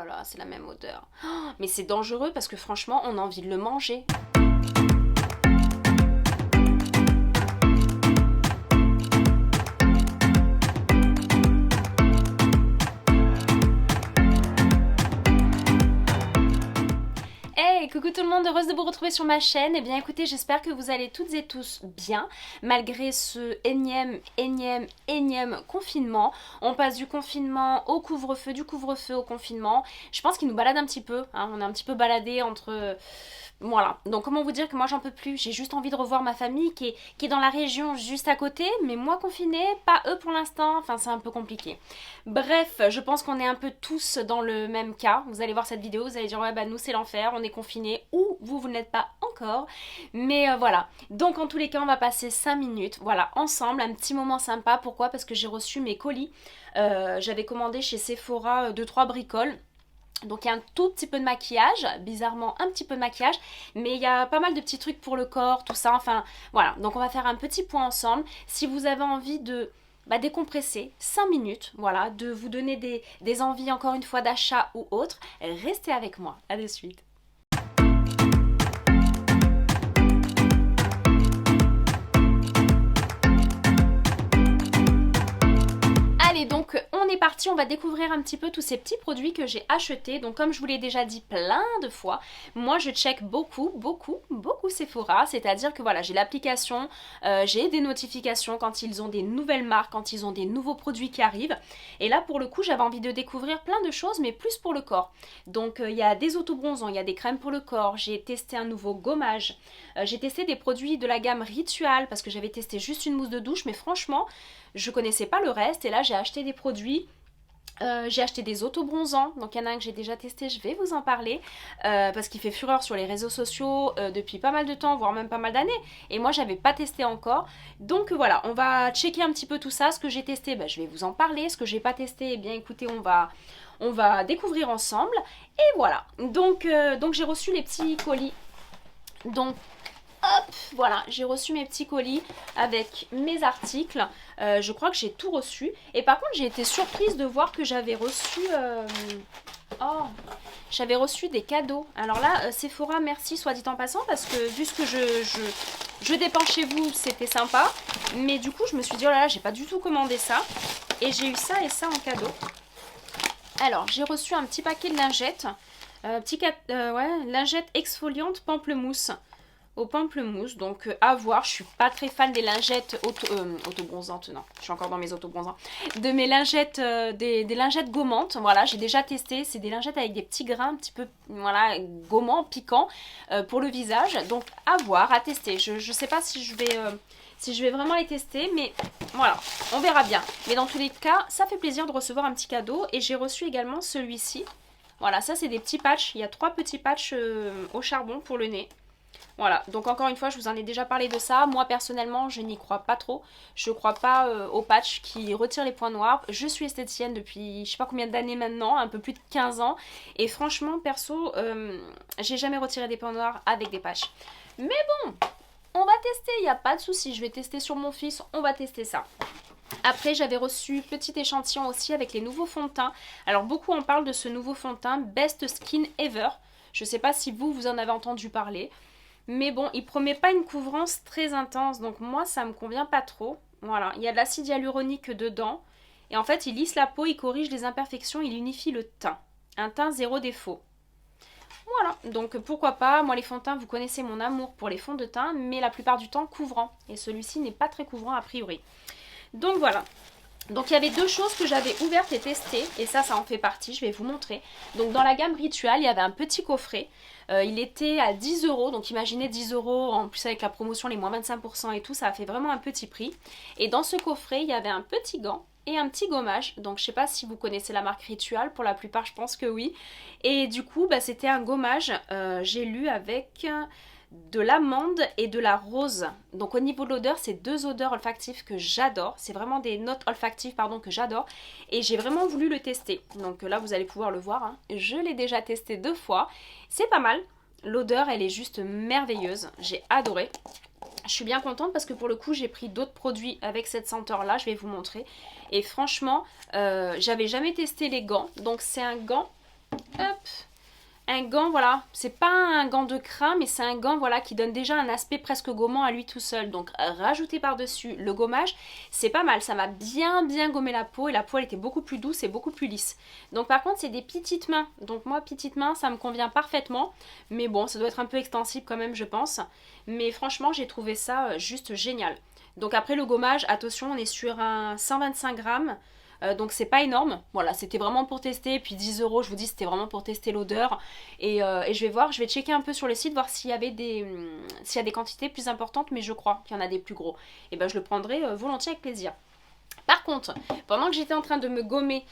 là là, c'est la même odeur. Oh, mais c'est dangereux parce que franchement, on a envie de le manger. Hey, coucou tout le monde, heureuse de vous retrouver sur ma chaîne. Eh bien écoutez, j'espère que vous allez toutes et tous bien, malgré ce énième confinement. On passe du confinement au couvre-feu, du couvre-feu au confinement. Je pense qu'il nous balade un petit peu, hein. On est un petit peu baladé entre... Voilà, donc comment vous dire que moi j'en peux plus, j'ai juste envie de revoir ma famille qui est dans la région juste à côté, mais moi confinée, pas eux pour l'instant, enfin c'est un peu compliqué. Bref, je pense qu'on est un peu tous dans le même cas, vous allez voir cette vidéo, vous allez dire ouais bah nous c'est l'enfer, on est confinés, ou vous ne l'êtes pas encore, mais voilà. Donc en tous les cas on va passer 5 minutes, voilà, ensemble, un petit moment sympa, pourquoi? Parce que j'ai reçu mes colis, j'avais commandé chez Sephora 2-3 bricoles. Donc il y a un tout petit peu de maquillage, bizarrement un petit peu de maquillage, mais il y a pas mal de petits trucs pour le corps, tout ça, enfin voilà. Donc on va faire un petit point ensemble. Si vous avez envie de décompresser 5 minutes, voilà, de vous donner des envies encore une fois d'achat ou autre, restez avec moi. À de suite. Allez, donc on est parti, on va découvrir un petit peu tous ces petits produits que j'ai achetés. Donc comme je vous l'ai déjà dit plein de fois, moi je check beaucoup Sephora, c'est-à-dire que voilà, j'ai l'application, j'ai des notifications quand ils ont des nouvelles marques, quand ils ont des nouveaux produits qui arrivent. Et là pour le coup j'avais envie de découvrir plein de choses, mais plus pour le corps. Donc il y a des autobronzants, il y a des crèmes pour le corps, j'ai testé un nouveau gommage, j'ai testé des produits de la gamme Ritual parce que j'avais testé juste une mousse de douche, mais franchement je connaissais pas le reste et là j'ai acheté des produits. J'ai acheté des autobronzants, donc il y en a un que j'ai déjà testé, je vais vous en parler, parce qu'il fait fureur sur les réseaux sociaux depuis pas mal de temps, voire même pas mal d'années, et moi j'avais pas testé encore, donc voilà, on va checker un petit peu tout ça, ce que j'ai testé, je vais vous en parler, ce que j'ai pas testé, eh bien écoutez, on va découvrir ensemble, et voilà, donc j'ai reçu les petits colis, donc hop, voilà, j'ai reçu mes petits colis avec mes articles. Je crois que j'ai tout reçu. Et par contre, j'ai été surprise de voir que j'avais reçu... Oh, j'avais reçu des cadeaux. Alors là, Sephora, merci, soit dit en passant, parce que vu ce que je dépense chez vous, c'était sympa. Mais du coup, je me suis dit, oh là là, j'ai pas du tout commandé ça. Et j'ai eu ça et ça en cadeau. Alors, j'ai reçu un petit paquet de lingettes. Lingettes exfoliantes pamplemousse. Au pamplemousse, donc à voir, je suis pas très fan des lingettes autobronzantes, non, je suis encore dans mes autobronzants, de mes lingettes, des lingettes gommantes, voilà, j'ai déjà testé, c'est des lingettes avec des petits grains un petit peu, voilà, gommants, piquants, pour le visage, donc à voir, à tester, je sais pas si je vais vraiment les tester, mais voilà, on verra bien, mais dans tous les cas, ça fait plaisir de recevoir un petit cadeau, et j'ai reçu également celui-ci, voilà, ça c'est des petits patchs, il y a 3 petits patchs au charbon pour le nez. Voilà, donc encore une fois, je vous en ai déjà parlé de ça. Moi, personnellement, je n'y crois pas trop. Je ne crois pas aux patchs qui retirent les points noirs. Je suis esthéticienne depuis je sais pas combien d'années maintenant, un peu plus de 15 ans. Et franchement, perso, j'ai jamais retiré des points noirs avec des patchs. Mais bon, on va tester, il n'y a pas de souci. Je vais tester sur mon fils, on va tester ça. Après, j'avais reçu petit échantillon aussi avec les nouveaux fonds de teint. Alors, beaucoup en parlent de ce nouveau fond de teint Best Skin Ever. Je ne sais pas si vous en avez entendu parler. Mais bon, il promet pas une couvrance très intense, donc moi ça me convient pas trop. Voilà, il y a de l'acide hyaluronique dedans. Et en fait, il lisse la peau, il corrige les imperfections, il unifie le teint. Un teint zéro défaut. Voilà, donc pourquoi pas. Moi les fonds de teint, vous connaissez mon amour pour les fonds de teint, mais la plupart du temps couvrant. Et celui-ci n'est pas très couvrant a priori. Donc voilà. Donc il y avait 2 choses que j'avais ouvertes et testées, et ça en fait partie, je vais vous montrer. Donc dans la gamme Ritual, il y avait un petit coffret, il était à 10 €, donc imaginez 10 €, en plus avec la promotion, les moins 25% et tout, ça a fait vraiment un petit prix. Et dans ce coffret, il y avait un petit gant et un petit gommage, donc je sais pas si vous connaissez la marque Ritual, pour la plupart je pense que oui. Et du coup, c'était un gommage, j'ai lu avec... de l'amande et de la rose. Donc au niveau de l'odeur, c'est 2 odeurs olfactives que j'adore. C'est vraiment des notes olfactives que j'adore. Et j'ai vraiment voulu le tester. Donc là, vous allez pouvoir le voir, hein. Je l'ai déjà testé 2 fois. C'est pas mal. L'odeur, elle est juste merveilleuse. J'ai adoré. Je suis bien contente parce que pour le coup, j'ai pris d'autres produits avec cette senteur-là. Je vais vous montrer. Et franchement, j'avais jamais testé les gants. Donc c'est un gant hop, un gant, voilà, c'est pas un gant de crin, mais c'est un gant, voilà, qui donne déjà un aspect presque gommant à lui tout seul. Donc rajouter par-dessus le gommage, c'est pas mal, ça m'a bien bien gommé la peau, et la peau elle était beaucoup plus douce et beaucoup plus lisse. Donc par contre c'est des petites mains, donc moi petites mains ça me convient parfaitement, mais bon ça doit être un peu extensible quand même je pense. Mais franchement j'ai trouvé ça juste génial. Donc après le gommage, attention on est sur un 125 grammes. Donc c'est pas énorme, voilà, c'était vraiment pour tester, puis 10 euros, je vous dis, c'était vraiment pour tester l'odeur. Et je vais voir, je vais checker un peu sur le site, voir s'il y avait s'il y a des quantités plus importantes, mais je crois qu'il y en a des plus gros. Et ben je le prendrai volontiers avec plaisir. Par contre, pendant que j'étais en train de me gommer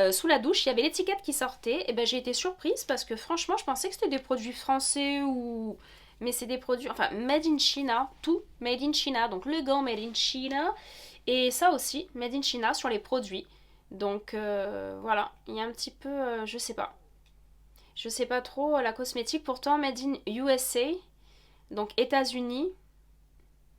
sous la douche, il y avait l'étiquette qui sortait, et ben j'ai été surprise parce que franchement, je pensais que c'était des produits français ou... Mais c'est des produits, enfin, made in China, tout made in China, donc le gant made in China, et ça aussi, made in China sur les produits. Donc voilà, il y a un petit peu, je sais pas trop la cosmétique, pourtant made in USA, donc États-Unis,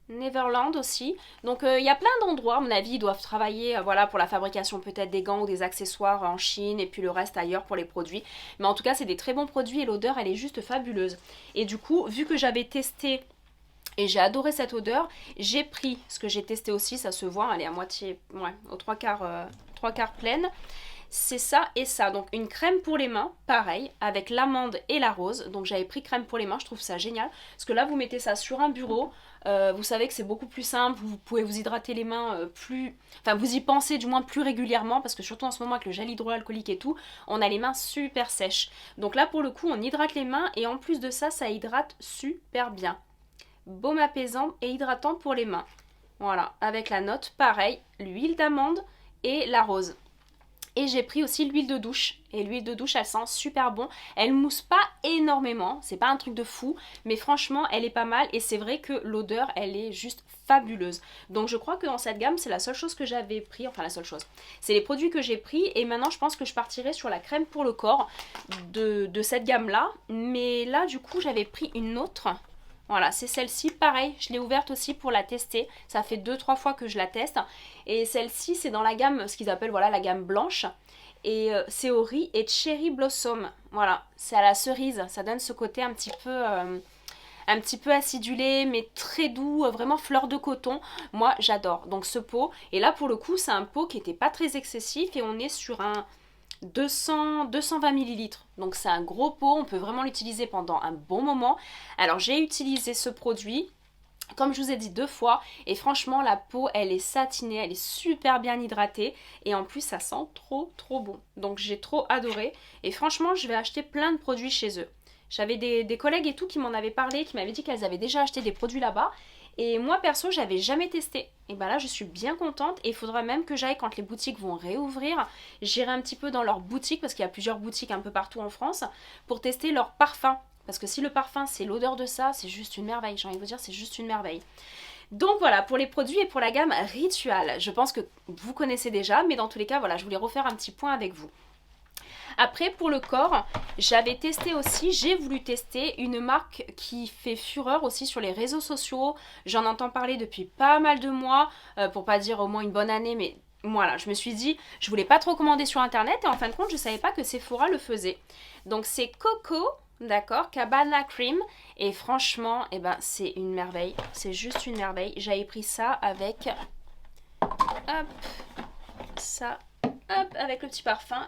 Neverland aussi. Donc il y a plein d'endroits, à mon avis, ils doivent travailler voilà, pour la fabrication peut-être des gants ou des accessoires en Chine et puis le reste ailleurs pour les produits. Mais en tout cas, c'est des très bons produits et l'odeur, elle est juste fabuleuse. Et du coup, vu que j'avais testé et j'ai adoré cette odeur, j'ai pris ce que j'ai testé aussi, ça se voit, elle est à moitié, ouais, aux trois quarts pleine. C'est ça et ça. Donc une crème pour les mains, pareil, avec l'amande et la rose. Donc j'avais pris crème pour les mains, je trouve ça génial. Parce que là, vous mettez ça sur un bureau. Vous savez que c'est beaucoup plus simple. Vous pouvez vous hydrater les mains plus... Enfin, vous y pensez du moins plus régulièrement. Parce que surtout en ce moment, avec le gel hydroalcoolique et tout, on a les mains super sèches. Donc là, pour le coup, on hydrate les mains. Et en plus de ça, ça hydrate super bien. Baume apaisant et hydratant pour les mains. Voilà, avec la note, pareil, l'huile d'amande et la rose. Et j'ai pris aussi l'huile de douche. Et l'huile de douche, elle sent super bon. Elle mousse pas énormément. C'est pas un truc de fou. Mais franchement, elle est pas mal. Et c'est vrai que l'odeur, elle est juste fabuleuse. Donc je crois que dans cette gamme, c'est la seule chose que j'avais pris. Enfin, la seule chose. C'est les produits que j'ai pris. Et maintenant, je pense que je partirai sur la crème pour le corps de cette gamme-là. Mais là, du coup, j'avais pris une autre. Voilà, c'est celle-ci, pareil, je l'ai ouverte aussi pour la tester. Ça fait 2-3 fois que je la teste. Et celle-ci, c'est dans la gamme, ce qu'ils appellent voilà, la gamme blanche. Et c'est au riz et cherry blossom. Voilà, c'est à la cerise. Ça donne ce côté un petit peu acidulé, mais très doux, vraiment fleur de coton. Moi, j'adore. Donc ce pot. Et là, pour le coup, c'est un pot qui n'était pas très excessif. Et on est sur un 220 millilitres. Donc c'est un gros pot, on peut vraiment l'utiliser pendant un bon moment. Alors j'ai utilisé ce produit, comme je vous ai dit 2 fois, et franchement la peau elle est satinée, elle est super bien hydratée, et en plus ça sent trop trop bon. Donc j'ai trop adoré, et franchement je vais acheter plein de produits chez eux. J'avais des collègues et tout qui m'en avaient parlé, qui m'avaient dit qu'elles avaient déjà acheté des produits là-bas. Et moi perso j'avais jamais testé. Et ben là je suis bien contente et il faudra même que j'aille quand les boutiques vont réouvrir. J'irai un petit peu dans leurs boutiques parce qu'il y a plusieurs boutiques un peu partout en France pour tester leur parfum. Parce que si le parfum c'est l'odeur de ça, c'est juste une merveille. J'ai envie de vous dire c'est juste une merveille. Donc voilà pour les produits et pour la gamme Ritual. Je pense que vous connaissez déjà mais dans tous les cas voilà je voulais refaire un petit point avec vous. Après pour le corps, j'avais testé aussi, j'ai voulu tester une marque qui fait fureur aussi sur les réseaux sociaux. J'en entends parler depuis pas mal de mois, pour pas dire au moins une bonne année, mais voilà, je me suis dit, je voulais pas trop commander sur internet et en fin de compte je savais pas que Sephora le faisait. Donc c'est Coco, d'accord, Cabana Cream, et franchement, eh ben, c'est une merveille, c'est juste une merveille. J'avais pris ça avec, hop, ça, hop, avec le petit parfum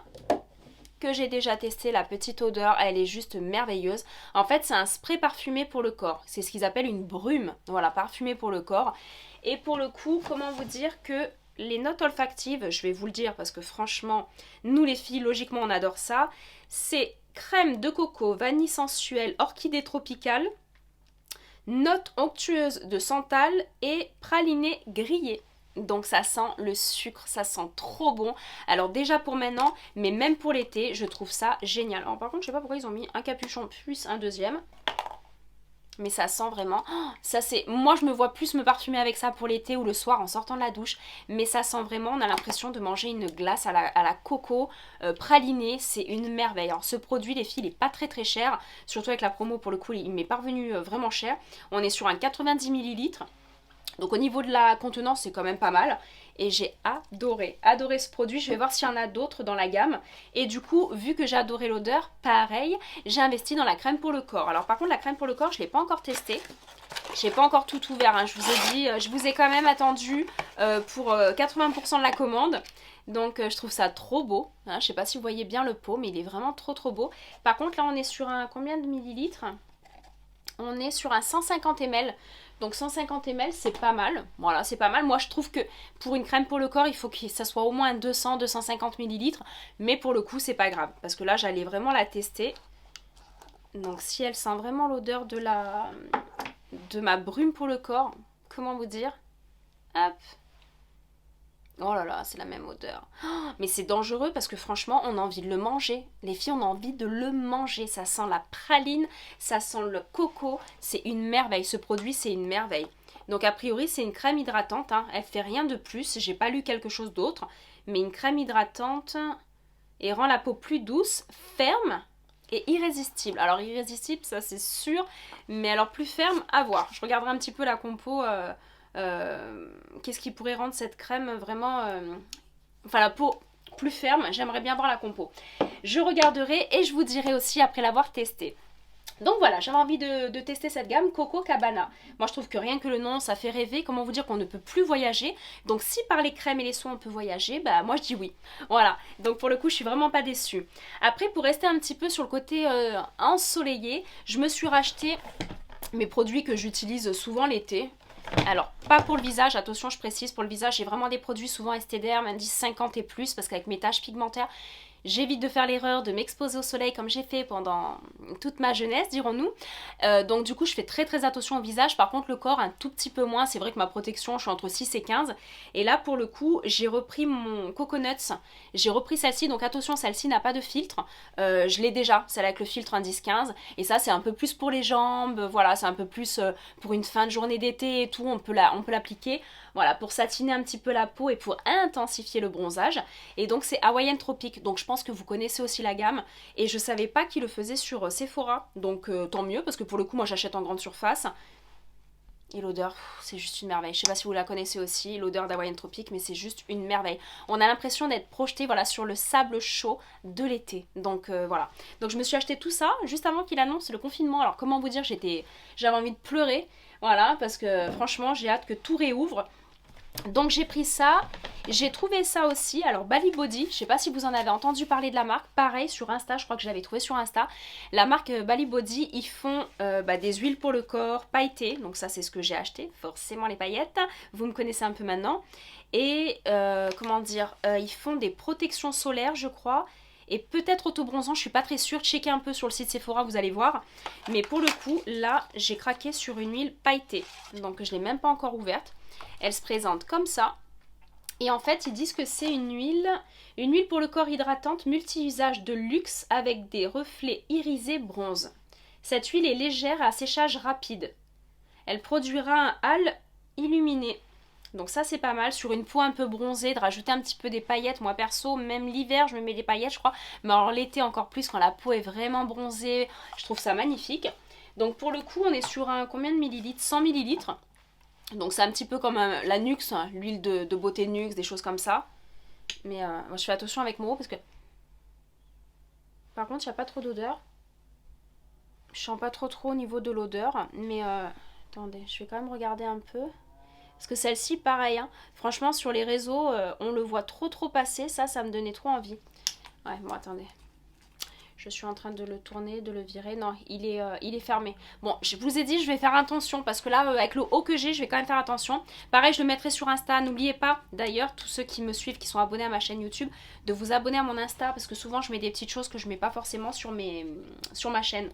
que j'ai déjà testé, la petite odeur, elle est juste merveilleuse. En fait, c'est un spray parfumé pour le corps. C'est ce qu'ils appellent une brume, voilà, parfumé pour le corps. Et pour le coup, comment vous dire que les notes olfactives, je vais vous le dire parce que franchement, nous les filles, logiquement, on adore ça. C'est crème de coco, vanille sensuelle, orchidée tropicale, notes onctueuses de santal et praliné grillé. Donc ça sent le sucre, ça sent trop bon. Alors déjà pour maintenant, mais même pour l'été, je trouve ça génial. Alors par contre, je sais pas pourquoi ils ont mis un capuchon plus un deuxième. Mais ça sent vraiment... Oh, ça c'est... Moi je me vois plus me parfumer avec ça pour l'été ou le soir en sortant de la douche. Mais ça sent vraiment, on a l'impression de manger une glace à la coco pralinée. C'est une merveille. Alors ce produit, les filles, il est pas très très cher. Surtout avec la promo pour le coup, il m'est parvenu vraiment cher. On est sur un 90 millilitres. Donc au niveau de la contenance, c'est quand même pas mal. et j'ai adoré ce produit. Je vais voir s'il y en a d'autres dans la gamme. Et du coup, vu que j'ai adoré l'odeur, pareil, j'ai investi dans la crème pour le corps. Alors par contre, la crème pour le corps, je ne l'ai pas encore testée. J'ai pas encore tout ouvert, hein. Je vous ai dit, je vous ai quand même attendu pour 80% de la commande. Donc je trouve ça trop beau, hein. Je sais pas si vous voyez bien le pot, mais il est vraiment trop beau. Par contre là on est sur un combien de millilitres? On est sur un 150 ml. Donc 150 ml c'est pas mal. Voilà, c'est pas mal. Moi je trouve que pour une crème pour le corps, il faut que ça soit au moins 200-250 millilitres. Mais pour le coup c'est pas grave. Parce que là j'allais vraiment la tester. Donc si elle sent vraiment l'odeur de ma brume pour le corps, comment vous dire? Hop. Oh là là, c'est la même odeur. Oh, mais c'est dangereux parce que franchement, on a envie de le manger. Les filles, on a envie de le manger. Ça sent la praline, ça sent le coco. C'est une merveille. Ce produit, c'est une merveille. Donc a priori, c'est une crème hydratante, hein. Elle fait rien de plus. J'ai pas lu quelque chose d'autre. Mais une crème hydratante et rend la peau plus douce, ferme et irrésistible. Alors irrésistible, ça c'est sûr. Mais alors plus ferme, à voir. Je regarderai un petit peu la compo... qu'est-ce qui pourrait rendre cette crème vraiment enfin la peau plus ferme. J'aimerais bien voir la compo, je regarderai et je vous dirai aussi après l'avoir testé. Donc voilà, j'avais envie de tester cette gamme Coco Cabana. Moi je trouve que rien que le nom ça fait rêver. Comment vous dire qu'on ne peut plus voyager. Donc si par les crèmes et les soins on peut voyager, bah moi je dis oui. Voilà, donc pour le coup je suis vraiment pas déçue. Après pour rester un petit peu sur le côté ensoleillé, je me suis racheté mes produits que j'utilise souvent l'été. Alors, pas pour le visage, attention je précise, pour le visage j'ai vraiment des produits souvent Esthederm, indice 50 et plus, parce qu'avec mes taches pigmentaires, j'évite de faire l'erreur de m'exposer au soleil comme j'ai fait pendant toute ma jeunesse, dirons-nous. Donc du coup je fais très attention au visage, par contre le corps un tout petit peu moins, c'est vrai que ma protection je suis entre 6 et 15. Et là pour le coup j'ai repris mon Coconuts, j'ai repris celle-ci, donc attention celle-ci n'a pas de filtre, je l'ai déjà, celle avec le filtre indice 15. Et ça c'est un peu plus pour les jambes, voilà c'est un peu plus pour une fin de journée d'été et tout, on peut l'appliquer. Voilà, pour satiner un petit peu la peau et pour intensifier le bronzage. Et donc c'est Hawaiian Tropic, donc je pense que vous connaissez aussi la gamme. Et je savais pas qu'ils le faisaient sur Sephora, donc tant mieux, parce que pour le coup moi j'achète en grande surface. Et l'odeur, c'est juste une merveille. Je sais pas si vous la connaissez aussi, l'odeur d'Hawaiian Tropic, mais c'est juste une merveille. On a l'impression d'être projeté voilà, sur le sable chaud de l'été. Donc voilà. Donc je me suis acheté tout ça juste avant qu'il annonce le confinement. Alors comment vous dire, j'avais envie de pleurer. Voilà, parce que franchement j'ai hâte que tout réouvre. Donc j'ai pris ça, j'ai trouvé ça aussi, alors Bali Body, je sais pas si vous en avez entendu parler de la marque, pareil sur Insta, je crois que je l'avais trouvé sur Insta. La marque Bali Body, ils font des huiles pour le corps pailletées, donc ça c'est ce que j'ai acheté, forcément les paillettes, vous me connaissez un peu maintenant. Et comment dire, ils font des protections solaires je crois, et peut-être autobronzant, je suis pas très sûre, checkez un peu sur le site Sephora, vous allez voir. Mais pour le coup, là j'ai craqué sur une huile pailletée, donc je l'ai même pas encore ouverte. Elle se présente comme ça. Et en fait, ils disent que c'est une huile pour le corps hydratante multi-usage de luxe avec des reflets irisés bronze. Cette huile est légère à séchage rapide. Elle produira un hâle illuminé. Donc ça c'est pas mal, sur une peau un peu bronzée, de rajouter un petit peu des paillettes. Moi perso, même l'hiver je me mets des paillettes je crois. Mais alors l'été encore plus quand la peau est vraiment bronzée, je trouve ça magnifique. Donc pour le coup on est sur un combien de millilitres? 100 millilitres. Donc c'est un petit peu comme la Nux, hein, l'huile de beauté Nux, des choses comme ça. Mais moi je fais attention avec mon eau parce que... Par contre il n'y a pas trop d'odeur. Je sens pas trop au niveau de l'odeur. Mais attendez, je vais quand même regarder un peu. Parce que celle-ci pareil, hein, franchement sur les réseaux on le voit trop passer. Ça me donnait trop envie. Ouais bon attendez. Je suis en train de le tourner, de le virer. Non, il est fermé. Bon, je vous ai dit, je vais faire attention. Parce que là, avec le haut que j'ai, je vais quand même faire attention. Pareil, je le mettrai sur Insta. N'oubliez pas, d'ailleurs, tous ceux qui me suivent, qui sont abonnés à ma chaîne YouTube, de vous abonner à mon Insta. Parce que souvent, je mets des petites choses que je mets pas forcément sur ma chaîne.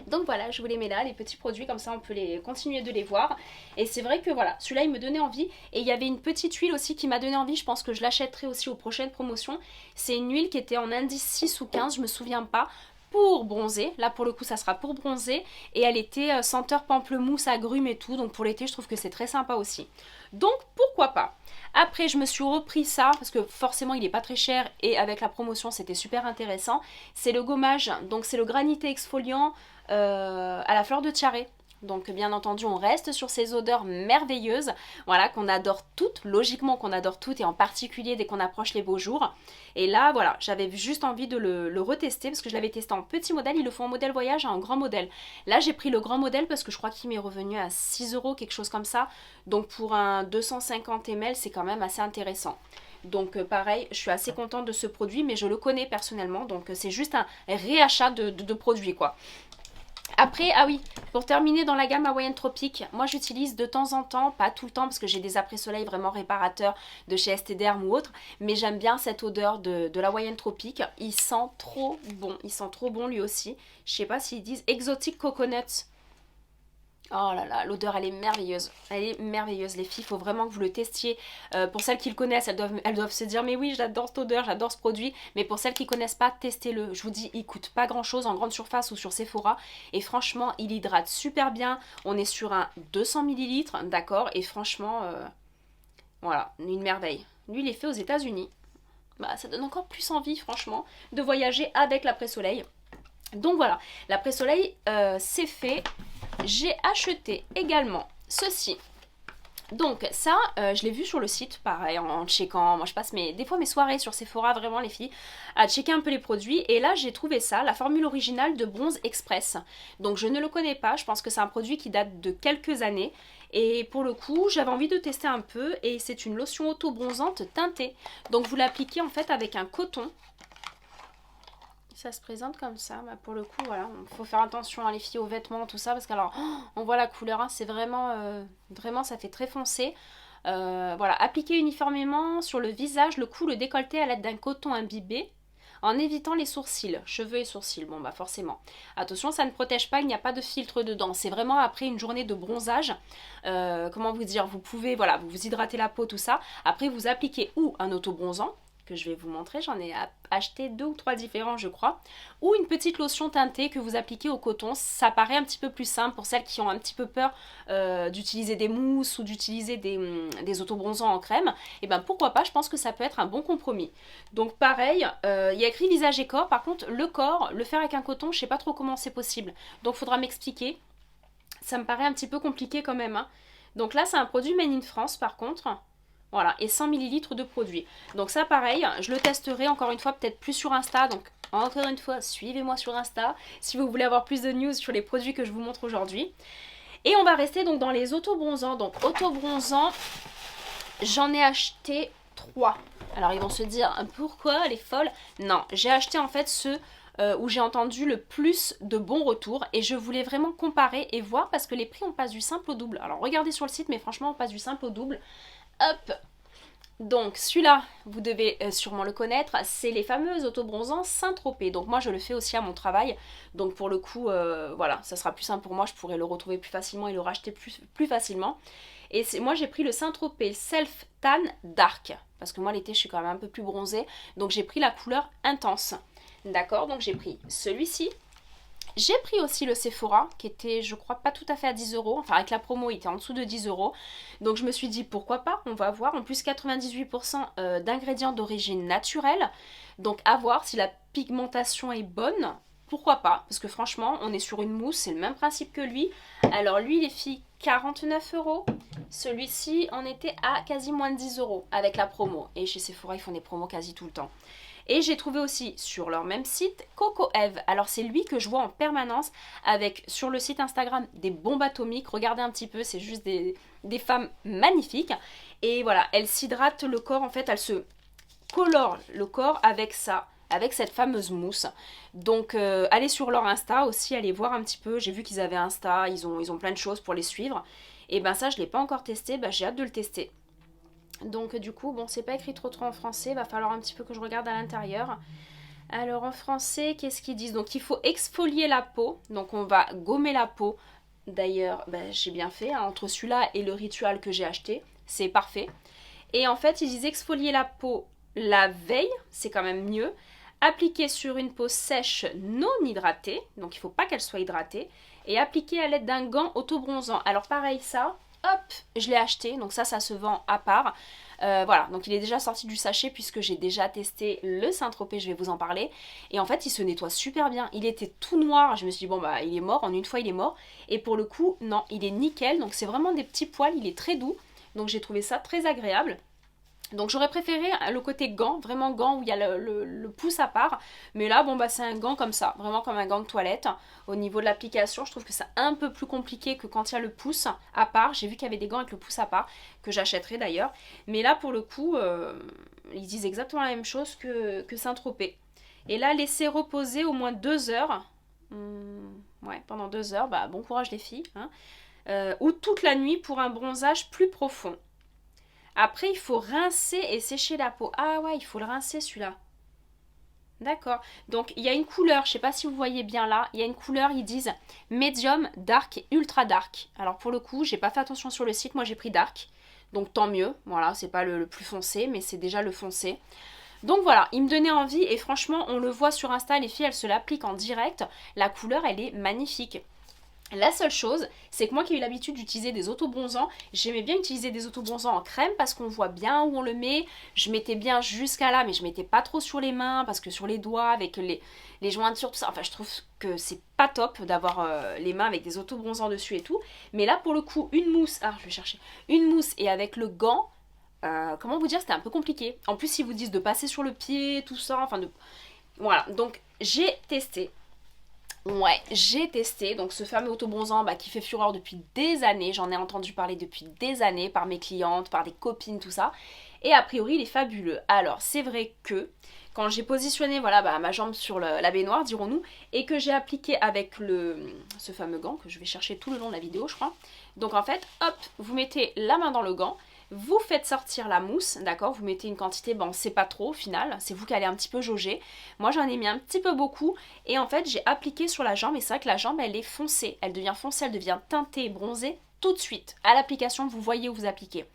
Donc voilà, je vous les mets là, les petits produits, comme ça on peut continuer de les voir. Et c'est vrai que voilà, celui-là il me donnait envie. Et il y avait une petite huile aussi qui m'a donné envie, je pense que je l'achèterai aussi aux prochaines promotions. C'est une huile qui était en indice 6 ou 15, je me souviens pas, pour bronzer. Là pour le coup ça sera pour bronzer. Et elle était senteur pamplemousse, agrumes et tout, donc pour l'été je trouve que c'est très sympa aussi. Donc pourquoi pas. Après je me suis repris ça parce que forcément il est pas très cher et avec la promotion c'était super intéressant. C'est le gommage, donc c'est le granité exfoliant à la fleur de tiare. Donc bien entendu, on reste sur ces odeurs merveilleuses, voilà, qu'on adore toutes, logiquement qu'on adore toutes, et en particulier dès qu'on approche les beaux jours. Et là, voilà, j'avais juste envie de le retester, parce que je l'avais testé en petit modèle, ils le font en modèle voyage et en grand modèle. Là, j'ai pris le grand modèle parce que je crois qu'il m'est revenu à 6 euros, quelque chose comme ça. Donc pour un 250 ml, c'est quand même assez intéressant. Donc pareil, je suis assez contente de ce produit, mais je le connais personnellement, donc c'est juste un réachat de produits, quoi. Après, ah oui, pour terminer dans la gamme Hawaiian Tropique, moi j'utilise de temps en temps, pas tout le temps parce que j'ai des après-soleils vraiment réparateurs de chez Estée Derm ou autre, mais j'aime bien cette odeur de l'Hawaiian Tropique. Il sent trop bon, il sent trop bon lui aussi. Je sais pas s'ils disent Exotic Coconut. Oh là là, l'odeur elle est merveilleuse. Elle est merveilleuse les filles, il faut vraiment que vous le testiez. Pour celles qui le connaissent, elles doivent se dire mais oui j'adore cette odeur, j'adore ce produit. Mais pour celles qui ne connaissent pas, testez-le. Je vous dis, il coûte pas grand chose en grande surface ou sur Sephora. Et franchement, il hydrate super bien. On est sur un 200 ml, d'accord. Et franchement, voilà, une merveille. Lui il est fait aux États-Unis. Bah, ça donne encore plus envie franchement de voyager avec l'après-soleil. Donc voilà, l'après-soleil c'est fait. J'ai acheté également ceci. Donc ça, je l'ai vu sur le site, pareil, en checkant. Moi je passe des fois mes soirées sur Sephora, vraiment les filles, à checker un peu les produits. Et là j'ai trouvé ça, la formule originale de Bronze Express. Donc je ne le connais pas, je pense que c'est un produit qui date de quelques années. Et pour le coup, j'avais envie de tester un peu. Et c'est une lotion auto-bronzante teintée. Donc vous l'appliquez en fait avec un coton. Ça se présente comme ça, bah pour le coup voilà, il faut faire attention à les filles aux vêtements, tout ça, parce qu'alors on voit la couleur, hein, c'est vraiment, vraiment ça fait très foncé. Voilà, appliquer uniformément sur le visage, le cou, le décolleté à l'aide d'un coton imbibé, en évitant les sourcils, cheveux et sourcils, bon bah forcément. Attention, ça ne protège pas, il n'y a pas de filtre dedans, c'est vraiment après une journée de bronzage, comment vous dire, vous pouvez, voilà, vous hydratez la peau, tout ça, après vous appliquez ou un auto-bronzant, que je vais vous montrer, j'en ai acheté 2 ou 3 différents je crois, ou une petite lotion teintée que vous appliquez au coton. Ça paraît un petit peu plus simple pour celles qui ont un petit peu peur d'utiliser des mousses ou d'utiliser des autobronzants en crème, et ben pourquoi pas, je pense que ça peut être un bon compromis. Donc pareil, il y a écrit visage et corps, par contre le corps, le faire avec un coton, je sais pas trop comment c'est possible, donc faudra m'expliquer, ça me paraît un petit peu compliqué quand même, hein. Donc là c'est un produit made in France par contre. Voilà, et 100 ml de produit. Donc ça pareil, je le testerai encore une fois peut-être plus sur Insta. Donc encore une fois, suivez-moi sur Insta si vous voulez avoir plus de news sur les produits que je vous montre aujourd'hui. Et on va rester donc dans les autobronzants. Donc autobronzants, j'en ai acheté 3. Alors ils vont se dire, pourquoi elle est folle? Non, j'ai acheté en fait ceux où j'ai entendu le plus de bons retours. Et je voulais vraiment comparer et voir parce que les prix on passe du simple au double. Alors regardez sur le site, mais franchement on passe du simple au double. Hop, donc celui-là, vous devez sûrement le connaître, c'est les fameux autobronzants Saint-Tropez. Donc moi je le fais aussi à mon travail, donc pour le coup, voilà, ça sera plus simple pour moi, je pourrai le retrouver plus facilement et le racheter plus facilement. Et moi j'ai pris le Saint-Tropez Self Tan Dark, parce que moi l'été je suis quand même un peu plus bronzée, donc j'ai pris la couleur intense. D'accord, donc j'ai pris celui-ci. J'ai pris aussi le Sephora qui était je crois pas tout à fait à 10 euros, enfin avec la promo il était en dessous de 10 euros. Donc je me suis dit pourquoi pas, on va voir. En plus 98% d'ingrédients d'origine naturelle. Donc à voir si la pigmentation est bonne, pourquoi pas. Parce que franchement on est sur une mousse, c'est le même principe que lui. Alors lui les filles 49 euros. Celui-ci on était à quasi moins de 10 euros avec la promo. Et chez Sephora ils font des promos quasi tout le temps. Et j'ai trouvé aussi sur leur même site Coco Eve. Alors c'est lui que je vois en permanence avec sur le site Instagram des bombes atomiques. Regardez un petit peu, c'est juste des femmes magnifiques. Et voilà, elles s'hydratent le corps en fait, elles se colorent le corps avec ça, avec cette fameuse mousse. Donc allez sur leur Insta aussi, allez voir un petit peu. J'ai vu qu'ils avaient Insta, ils ont plein de choses pour les suivre. Et ben ça je ne l'ai pas encore testé, ben, j'ai hâte de le tester. Donc du coup, bon, c'est pas écrit trop en français, va falloir un petit peu que je regarde à l'intérieur. Alors en français, qu'est-ce qu'ils disent? Donc il faut exfolier la peau, donc on va gommer la peau. D'ailleurs, ben, j'ai bien fait, hein, entre celui-là et le rituel que j'ai acheté, c'est parfait. Et en fait, ils disent exfolier la peau la veille, c'est quand même mieux. Appliquer sur une peau sèche non hydratée, donc il ne faut pas qu'elle soit hydratée. Et appliquer à l'aide d'un gant autobronzant. Alors pareil ça... hop, je l'ai acheté. Donc ça se vend à part. Voilà, donc il est déjà sorti du sachet puisque j'ai déjà testé le Saint-Tropez, je vais vous en parler. Et en fait, il se nettoie super bien. Il était tout noir, je me suis dit, bon bah, il est mort, en une fois, il est mort. Et pour le coup, non, il est nickel. Donc c'est vraiment des petits poils, il est très doux. Donc j'ai trouvé ça très agréable. Donc j'aurais préféré le côté gant, vraiment gant où il y a le pouce à part. Mais là, bon bah c'est un gant comme ça, vraiment comme un gant de toilette. Au niveau de l'application, je trouve que c'est un peu plus compliqué que quand il y a le pouce à part. J'ai vu qu'il y avait des gants avec le pouce à part, que j'achèterai d'ailleurs. Mais là, pour le coup, ils disent exactement la même chose que Saint-Tropez. Et là, laisser reposer au moins 2 heures. Ouais, pendant 2 heures, bah bon courage les filles. Hein. Ou toute la nuit pour un bronzage plus profond. Après, il faut rincer et sécher la peau. Ah ouais, il faut le rincer celui-là. D'accord. Donc, il y a une couleur, je sais pas si vous voyez bien là, il y a une couleur, ils disent médium, dark et ultra dark. Alors pour le coup, j'ai pas fait attention sur le site, moi j'ai pris dark. Donc tant mieux, voilà, c'est pas le plus foncé, mais c'est déjà le foncé. Donc voilà, il me donnait envie et franchement, on le voit sur Insta, les filles, elles se l'appliquent en direct. La couleur, elle est magnifique. La seule chose, c'est que moi qui ai eu l'habitude d'utiliser des autobronzants, j'aimais bien utiliser des autobronzants en crème parce qu'on voit bien où on le met. Je mettais bien jusqu'à là, mais je mettais pas trop sur les mains parce que sur les doigts, avec les jointures, tout ça, enfin je trouve que c'est pas top d'avoir les mains avec des autobronzants dessus et tout. Mais là pour le coup, une mousse, je vais chercher, une mousse et avec le gant, comment vous dire, c'était un peu compliqué. En plus, ils vous disent de passer sur le pied, tout ça, enfin de... Voilà, donc j'ai testé. Ouais, j'ai testé donc ce fameux autobronzant qui fait fureur depuis des années. J'en ai entendu parler depuis des années par mes clientes, par des copines, tout ça. Et a priori, il est fabuleux. Alors, c'est vrai que quand j'ai positionné voilà, ma jambe sur la baignoire, dirons-nous, et que j'ai appliqué avec ce fameux gant que je vais chercher tout le long de la vidéo, je crois. Donc en fait, hop, vous mettez la main dans le gant. Vous faites sortir la mousse, d'accord? Vous mettez une quantité, bon, c'est pas trop au final, c'est vous qui allez un petit peu jauger. Moi, j'en ai mis un petit peu beaucoup et en fait, j'ai appliqué sur la jambe et c'est vrai que la jambe, elle est foncée. Elle devient foncée, elle devient teintée, bronzée tout de suite. À l'application, vous voyez où vous appliquez.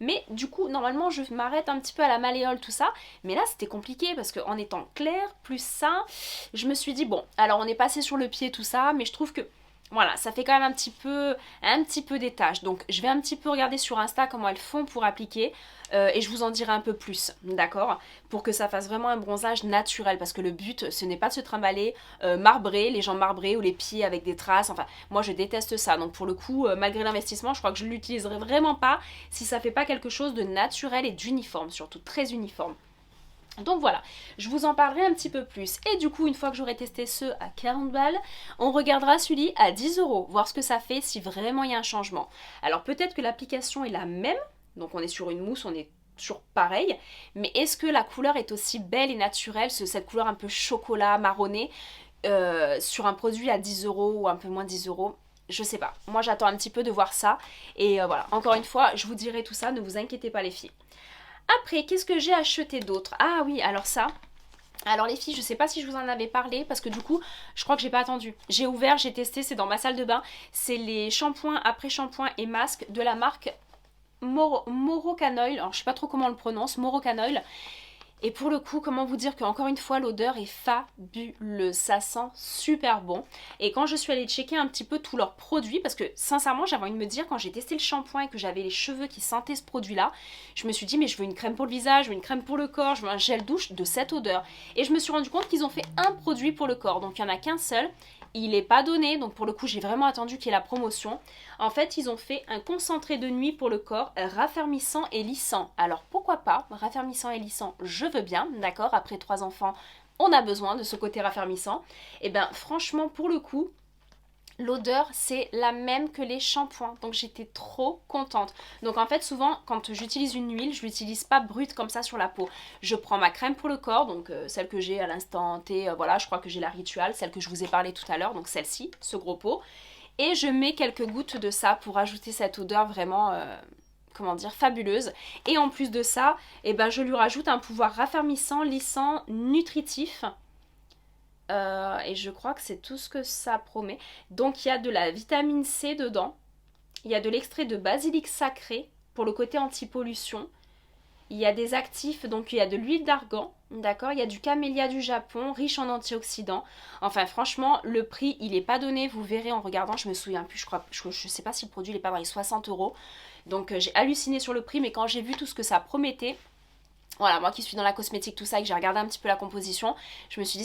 Mais du coup, normalement, je m'arrête un petit peu à la malléole, tout ça. Mais là, c'était compliqué parce qu'en étant clair, plus ça, je me suis dit, bon, alors on est passé sur le pied, tout ça, mais je trouve que voilà, ça fait quand même un petit peu des tâches. Donc je vais un petit peu regarder sur Insta comment elles font pour appliquer et je vous en dirai un peu plus, d'accord? Pour que ça fasse vraiment un bronzage naturel parce que le but ce n'est pas de se trimballer marbré, les jambes marbrées ou les pieds avec des traces. Enfin, moi je déteste ça. Donc pour le coup, malgré l'investissement, je crois que je l'utiliserai vraiment pas si ça fait pas quelque chose de naturel et d'uniforme, surtout très uniforme. Donc voilà, je vous en parlerai un petit peu plus. Et du coup, une fois que j'aurai testé ceux à 40 balles, on regardera celui à 10 euros, voir ce que ça fait si vraiment il y a un changement. Alors peut-être que l'application est la même, donc on est sur une mousse, on est sur pareil, mais est-ce que la couleur est aussi belle et naturelle, cette couleur un peu chocolat, marronné, sur un produit à 10 euros ou un peu moins de 10 euros? Je sais pas. Moi j'attends un petit peu de voir ça. Et voilà, encore une fois, je vous dirai tout ça, ne vous inquiétez pas les filles. Après, qu'est-ce que j'ai acheté d'autre? Ah oui, alors ça. Alors les filles, je sais pas si je vous en avais parlé parce que du coup, je crois que j'ai pas attendu. J'ai ouvert, j'ai testé, c'est dans ma salle de bain. C'est les shampoings, après-shampoing et masques de la marque Morocanoil. Alors je sais pas trop comment on le prononce, Morocanoil. Et pour le coup, comment vous dire qu'encore une fois, l'odeur est fabuleuse. Ça sent super bon. Et quand je suis allée checker un petit peu tous leurs produits, parce que sincèrement, j'avais envie de me dire, quand j'ai testé le shampoing et que j'avais les cheveux qui sentaient ce produit-là, je me suis dit, mais je veux une crème pour le visage, je veux une crème pour le corps, je veux un gel douche de cette odeur. Et je me suis rendu compte qu'ils ont fait un produit pour le corps. Donc il n'y en a qu'un seul. Il n'est pas donné, donc pour le coup j'ai vraiment attendu qu'il y ait la promotion. En fait ils ont fait un concentré de nuit pour le corps, raffermissant et lissant. Alors pourquoi pas, raffermissant et lissant, je veux bien, d'accord, après 3 enfants on a besoin de ce côté raffermissant. Et bien franchement pour le coup, l'odeur c'est la même que les shampoings, donc j'étais trop contente. Donc en fait souvent quand j'utilise une huile, je l'utilise pas brute comme ça sur la peau. Je prends ma crème pour le corps, donc celle que j'ai à l'instant T, voilà, je crois que j'ai la Ritual, celle que je vous ai parlé tout à l'heure, donc celle-ci, ce gros pot. Et je mets quelques gouttes de ça pour ajouter cette odeur vraiment, comment dire, fabuleuse. Et en plus de ça, eh ben, je lui rajoute un pouvoir raffermissant, lissant, nutritif. Et je crois que c'est tout ce que ça promet. Donc il y a de la vitamine C dedans. Il y a de l'extrait de basilic sacré pour le côté anti-pollution. Il y a des actifs, donc il y a de l'huile d'argan, d'accord, il y a du camélia du Japon, riche en antioxydants. Enfin franchement, le prix, il n'est pas donné, vous verrez en regardant, je me souviens plus, je sais pas si le produit n'est pas dans les 60 euros. Donc j'ai halluciné sur le prix, mais quand j'ai vu tout ce que ça promettait, voilà, moi qui suis dans la cosmétique, tout ça, et que j'ai regardé un petit peu la composition, je me suis dit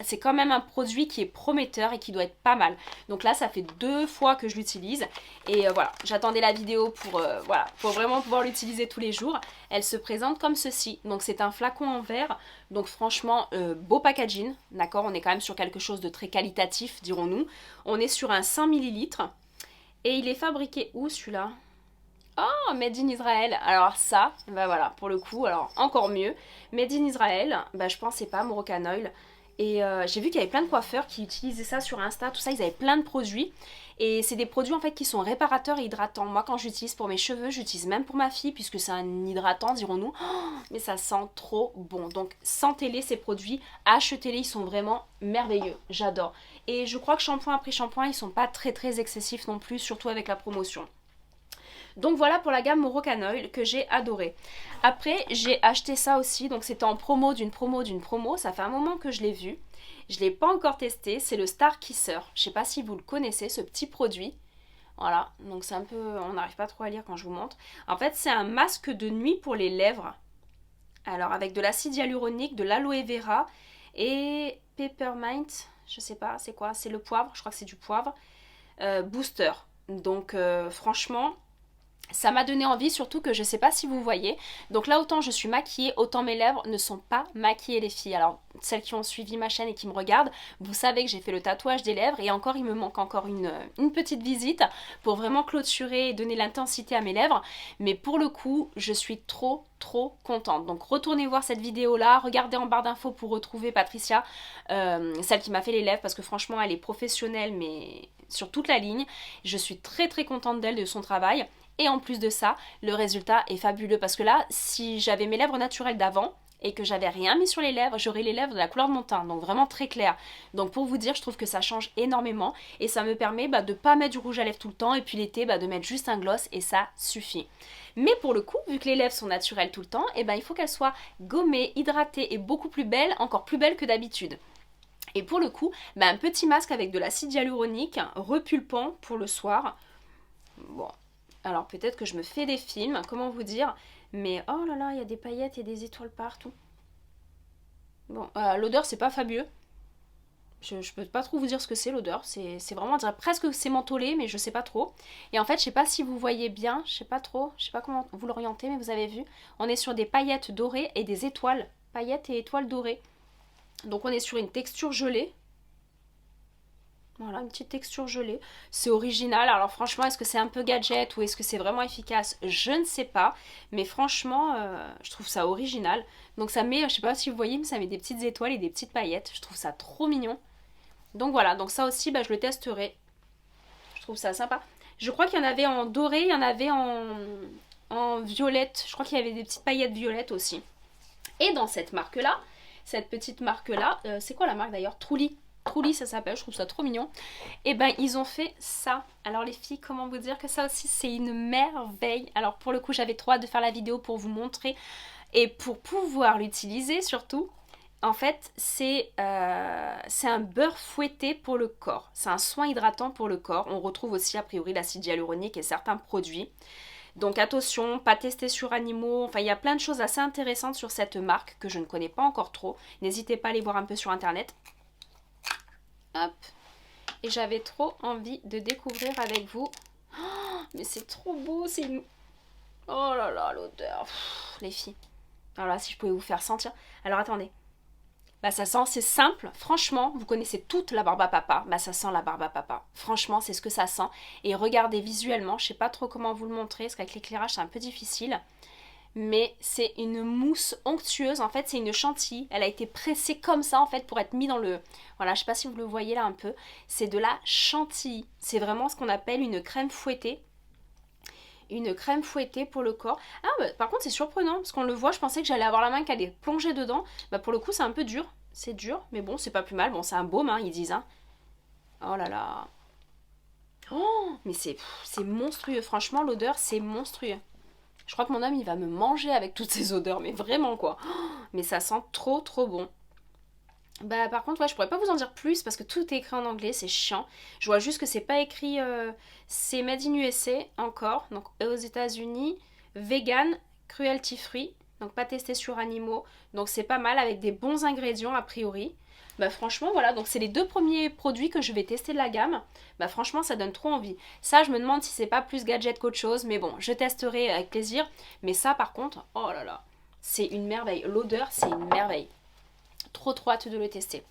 c'est quand même un produit qui est prometteur et qui doit être pas mal. Donc là, ça fait 2 fois que je l'utilise. Et voilà, j'attendais la vidéo voilà, pour vraiment pouvoir l'utiliser tous les jours. Elle se présente comme ceci. Donc c'est un flacon en verre. Donc franchement, beau packaging. D'accord, on est quand même sur quelque chose de très qualitatif, dirons-nous. On est sur un 100 ml. Et il est fabriqué où celui-là ? Oh, Made in Israël. Alors ça, bah voilà, pour le coup, alors encore mieux. Made in Israël, bah je pensais pas, Moroccan Oil. Et j'ai vu qu'il y avait plein de coiffeurs qui utilisaient ça sur Insta, tout ça, ils avaient plein de produits. Et c'est des produits en fait qui sont réparateurs et hydratants. Moi quand j'utilise pour mes cheveux, j'utilise même pour ma fille puisque c'est un hydratant, dirons-nous. Oh, mais ça sent trop bon. Donc sentez-les ces produits, achetez-les, ils sont vraiment merveilleux. J'adore. Et je crois que shampoing après shampoing, ils sont pas très très excessifs non plus, surtout avec la promotion. Donc voilà pour la gamme Moroccan Oil que j'ai adoré. Après j'ai acheté ça aussi, donc c'était en promo d'une promo d'une promo, ça fait un moment que je l'ai vu. Je ne l'ai pas encore testé, c'est le Star Kisser. Je ne sais pas si vous le connaissez, ce petit produit. Voilà, donc c'est un peu... on n'arrive pas trop à lire quand je vous montre. En fait c'est un masque de nuit pour les lèvres. Alors avec de l'acide hyaluronique, de l'aloe vera et peppermint, je sais pas c'est quoi, c'est le poivre, je crois que c'est du poivre. Booster. Donc franchement... ça m'a donné envie, surtout que je sais pas si vous voyez. Donc là, autant je suis maquillée, autant mes lèvres ne sont pas maquillées, les filles. Alors, celles qui ont suivi ma chaîne et qui me regardent, vous savez que j'ai fait le tatouage des lèvres. Et encore, il me manque encore une petite visite pour vraiment clôturer et donner l'intensité à mes lèvres. Mais pour le coup, je suis trop contente. Donc retournez voir cette vidéo là, regardez en barre d'infos pour retrouver Patricia, celle qui m'a fait les lèvres, parce que franchement elle est professionnelle mais sur toute la ligne. Je suis très contente d'elle, de son travail. Et en plus de ça, le résultat est fabuleux parce que là, si j'avais mes lèvres naturelles d'avant et que j'avais rien mis sur les lèvres, j'aurais les lèvres de la couleur de mon teint, donc vraiment très clair. Donc pour vous dire, je trouve que ça change énormément et ça me permet de pas mettre du rouge à lèvres tout le temps et puis l'été de mettre juste un gloss et ça suffit. Mais pour le coup, vu que les lèvres sont naturelles tout le temps, il faut qu'elles soient gommées, hydratées et beaucoup plus belles, encore plus belles que d'habitude. Et pour le coup, un petit masque avec de l'acide hyaluronique, repulpant pour le soir. Bon, alors peut-être que je me fais des films, comment vous dire, mais oh là là, il y a des paillettes et des étoiles partout. Bon, l'odeur c'est pas fabuleux. Je peux pas trop vous dire ce que c'est l'odeur, c'est vraiment, on dirait presque que c'est mentholé, mais je sais pas trop. Et en fait, je sais pas si vous voyez bien, je sais pas trop, je sais pas comment vous l'orientez, mais vous avez vu, on est sur des paillettes dorées et des étoiles, paillettes et étoiles dorées. Donc on est sur une texture gelée. Voilà, une petite texture gelée. C'est original. Alors franchement, est-ce que c'est un peu gadget ou est-ce que c'est vraiment efficace? Je ne sais pas. Mais franchement, je trouve ça original. Donc ça met, je sais pas si vous voyez, mais ça met des petites étoiles et des petites paillettes. Je trouve ça trop mignon. Donc voilà, donc ça aussi, je le testerai. Je trouve ça sympa. Je crois qu'il y en avait en doré, il y en avait en violette. Je crois qu'il y avait des petites paillettes violettes aussi. Et dans cette marque-là, cette petite marque-là, c'est quoi la marque d'ailleurs? Truly. Truly ça s'appelle, je trouve ça trop mignon. Et ils ont fait ça. Alors les filles, comment vous dire que ça aussi c'est une merveille. Alors pour le coup j'avais trop hâte de faire la vidéo pour vous montrer et pour pouvoir l'utiliser surtout. En fait c'est un beurre fouetté pour le corps. C'est un soin hydratant pour le corps. On retrouve aussi a priori l'acide hyaluronique et certains produits. Donc attention, pas testé sur animaux, enfin il y a plein de choses assez intéressantes sur cette marque que je ne connais pas encore trop. N'hésitez pas à aller voir un peu sur internet. Hop. Et j'avais trop envie de découvrir avec vous. Oh, mais c'est trop beau, c'est une... Oh là là, l'odeur. Les filles. Alors là, si je pouvais vous faire sentir. Alors attendez. Ça sent, c'est simple. Franchement, vous connaissez toute la barbe à papa. Ça sent la barbe à papa. Franchement, c'est ce que ça sent. Et regardez visuellement, je sais pas trop comment vous le montrer, parce qu'avec l'éclairage, c'est un peu difficile. Mais c'est une mousse onctueuse, en fait c'est une chantilly, elle a été pressée comme ça en fait pour être mise dans le... Voilà, je sais pas si vous le voyez là un peu, c'est de la chantilly, c'est vraiment ce qu'on appelle une crème fouettée. Une crème fouettée pour le corps. Ah par contre c'est surprenant, parce qu'on le voit, je pensais que j'allais avoir la main qui allait plonger dedans. Pour le coup c'est un peu dur, c'est dur, mais bon c'est pas plus mal, bon c'est un baume ils disent. Oh là là. Oh, mais c'est monstrueux, franchement l'odeur c'est monstrueux. Je crois que mon homme il va me manger avec toutes ces odeurs, mais vraiment quoi. Mais ça sent trop trop bon. Bah par contre ouais je pourrais pas vous en dire plus parce que tout est écrit en anglais, c'est chiant. Je vois juste que c'est pas écrit, c'est made in USA encore, donc aux États-Unis, vegan, cruelty free, donc pas testé sur animaux, donc c'est pas mal avec des bons ingrédients a priori. Bah franchement voilà, donc c'est les deux premiers produits que je vais tester de la gamme. Bah franchement ça donne trop envie. Ça je me demande si c'est pas plus gadget qu'autre chose, mais bon je testerai avec plaisir. Mais ça par contre, oh là là, c'est une merveille. L'odeur c'est une merveille. Trop trop hâte de le tester.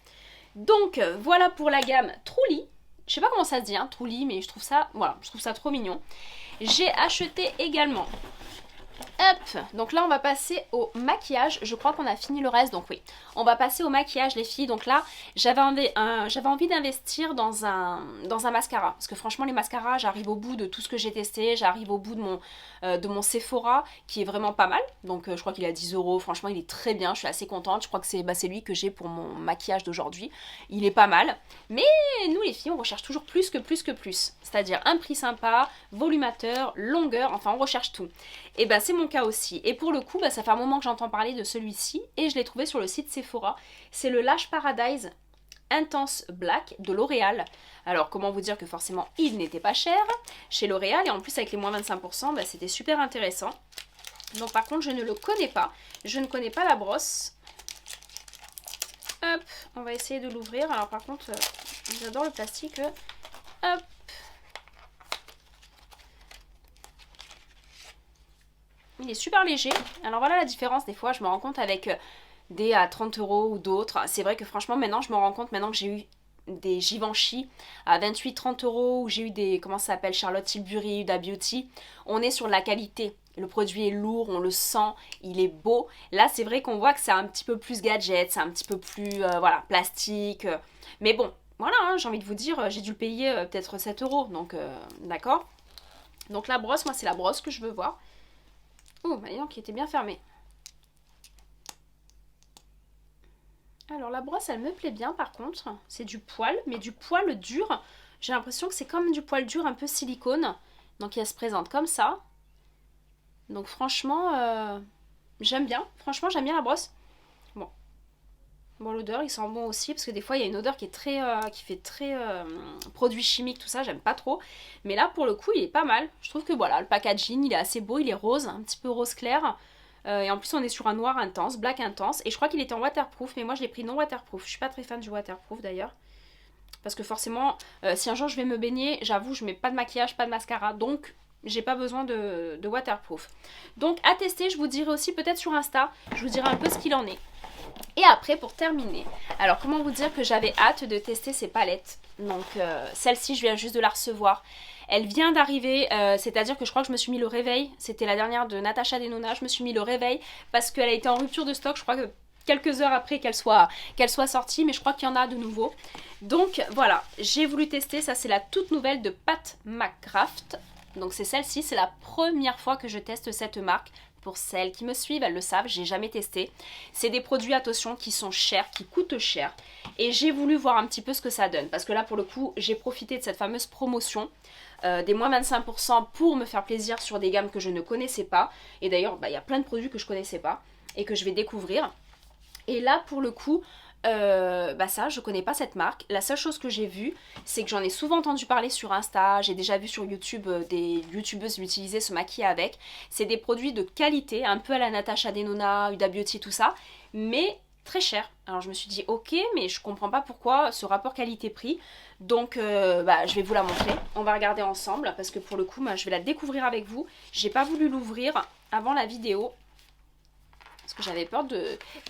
Donc voilà pour la gamme Truly. Je sais pas comment ça se dit, hein, Truly, mais je trouve ça, voilà, je trouve ça trop mignon. J'ai acheté également. Hop, donc là on va passer au maquillage. Je crois qu'on a fini le reste, donc oui. On va passer au maquillage les filles. Donc là j'avais envie d'investir dans un mascara. Parce que franchement les mascaras, j'arrive au bout de tout ce que j'ai testé. J'arrive au bout de mon Sephora qui est vraiment pas mal. Donc je crois qu'il est à 10 euros. Franchement il est très bien, je suis assez contente. Je crois que c'est lui que j'ai pour mon maquillage d'aujourd'hui. Il est pas mal. Mais nous les filles on recherche toujours plus que plus que plus. C'est-à-dire un prix sympa, volumateur, longueur, enfin on recherche tout. Et bah c'est mon cas aussi. Et pour le coup, bah, ça fait un moment que j'entends parler de celui-ci et je l'ai trouvé sur le site Sephora. C'est le Lash Paradise Intense Black de L'Oréal. Alors comment vous dire que forcément il n'était pas cher chez L'Oréal et en plus avec les moins 25%, bah, c'était super intéressant. Donc par contre je ne le connais pas. Je ne connais pas la brosse. Hop, on va essayer de l'ouvrir. Alors par contre, j'adore le plastique. Hop. Il est super léger. Alors voilà la différence des fois, je me rends compte avec des à 30 euros ou d'autres. C'est vrai que franchement maintenant je me rends compte maintenant que j'ai eu des Givenchy à 28-30 euros ou j'ai eu des, comment ça s'appelle, Charlotte Tilbury, Huda Beauty. On est sur de la qualité. Le produit est lourd, on le sent, il est beau. Là c'est vrai qu'on voit que c'est un petit peu plus gadget, c'est un petit peu plus voilà, plastique. Mais bon, voilà, hein, j'ai envie de vous dire, j'ai dû le payer peut-être 7 euros. Donc d'accord. Donc la brosse, moi c'est la brosse que je veux voir. Oh, bah qui était bien fermé. Alors la brosse, elle me plaît bien par contre. C'est du poil, mais du poil dur. J'ai l'impression que c'est comme du poil dur un peu silicone. Donc elle se présente comme ça. Donc franchement, j'aime bien. Franchement, j'aime bien la brosse. Bon. Bon, l'odeur, il sent bon aussi. Parce que des fois, il y a une odeur qui est très, qui fait très produit chimique, tout ça. J'aime pas trop. Mais là, pour le coup, il est pas mal. Je trouve que voilà, le packaging, il est assez beau. Il est rose, un petit peu rose clair. Et en plus on est sur un noir intense, black intense. Et je crois qu'il était en waterproof, mais moi je l'ai pris non waterproof. Je suis pas très fan du waterproof d'ailleurs. Parce que forcément, si un jour je vais me baigner, j'avoue je mets pas de maquillage, pas de mascara. Donc j'ai pas besoin de waterproof. Donc à tester, je vous dirai aussi peut-être sur Insta. Je vous dirai un peu ce qu'il en est. Et après pour terminer, alors comment vous dire que j'avais hâte de tester ces palettes. Donc celle-ci je viens juste de la recevoir. Elle vient d'arriver, c'est-à-dire que je crois que je me suis mis le réveil. C'était la dernière de Natasha Denona. Je me suis mis le réveil parce qu'elle a été en rupture de stock. Je crois que quelques heures après qu'elle soit sortie, mais je crois qu'il y en a de nouveau. Donc voilà, j'ai voulu tester. Ça c'est la toute nouvelle de Pat McGrath. Donc c'est celle-ci, c'est la première fois que je teste cette marque. Pour celles qui me suivent, elles le savent, j'ai jamais testé. C'est des produits, attention, qui sont chers, qui coûtent cher. Et j'ai voulu voir un petit peu ce que ça donne. Parce que là, pour le coup, j'ai profité de cette fameuse promotion des moins 25% pour me faire plaisir sur des gammes que je ne connaissais pas. Et d'ailleurs, bah, y a plein de produits que je connaissais pas et que je vais découvrir. Et là, pour le coup, bah ça, je connais pas cette marque. La seule chose que j'ai vue, c'est que j'en ai souvent entendu parler sur Insta. J'ai déjà vu sur YouTube des youtubeuses l'utiliser, se maquiller avec. C'est des produits de qualité, un peu à la Natasha Denona, Huda Beauty, tout ça, mais très cher. Alors je me suis dit ok, mais je comprends pas pourquoi ce rapport qualité-prix. Donc bah, je vais vous la montrer. On va regarder ensemble parce que pour le coup, bah, je vais la découvrir avec vous. J'ai pas voulu l'ouvrir avant la vidéo. Parce que j'avais peur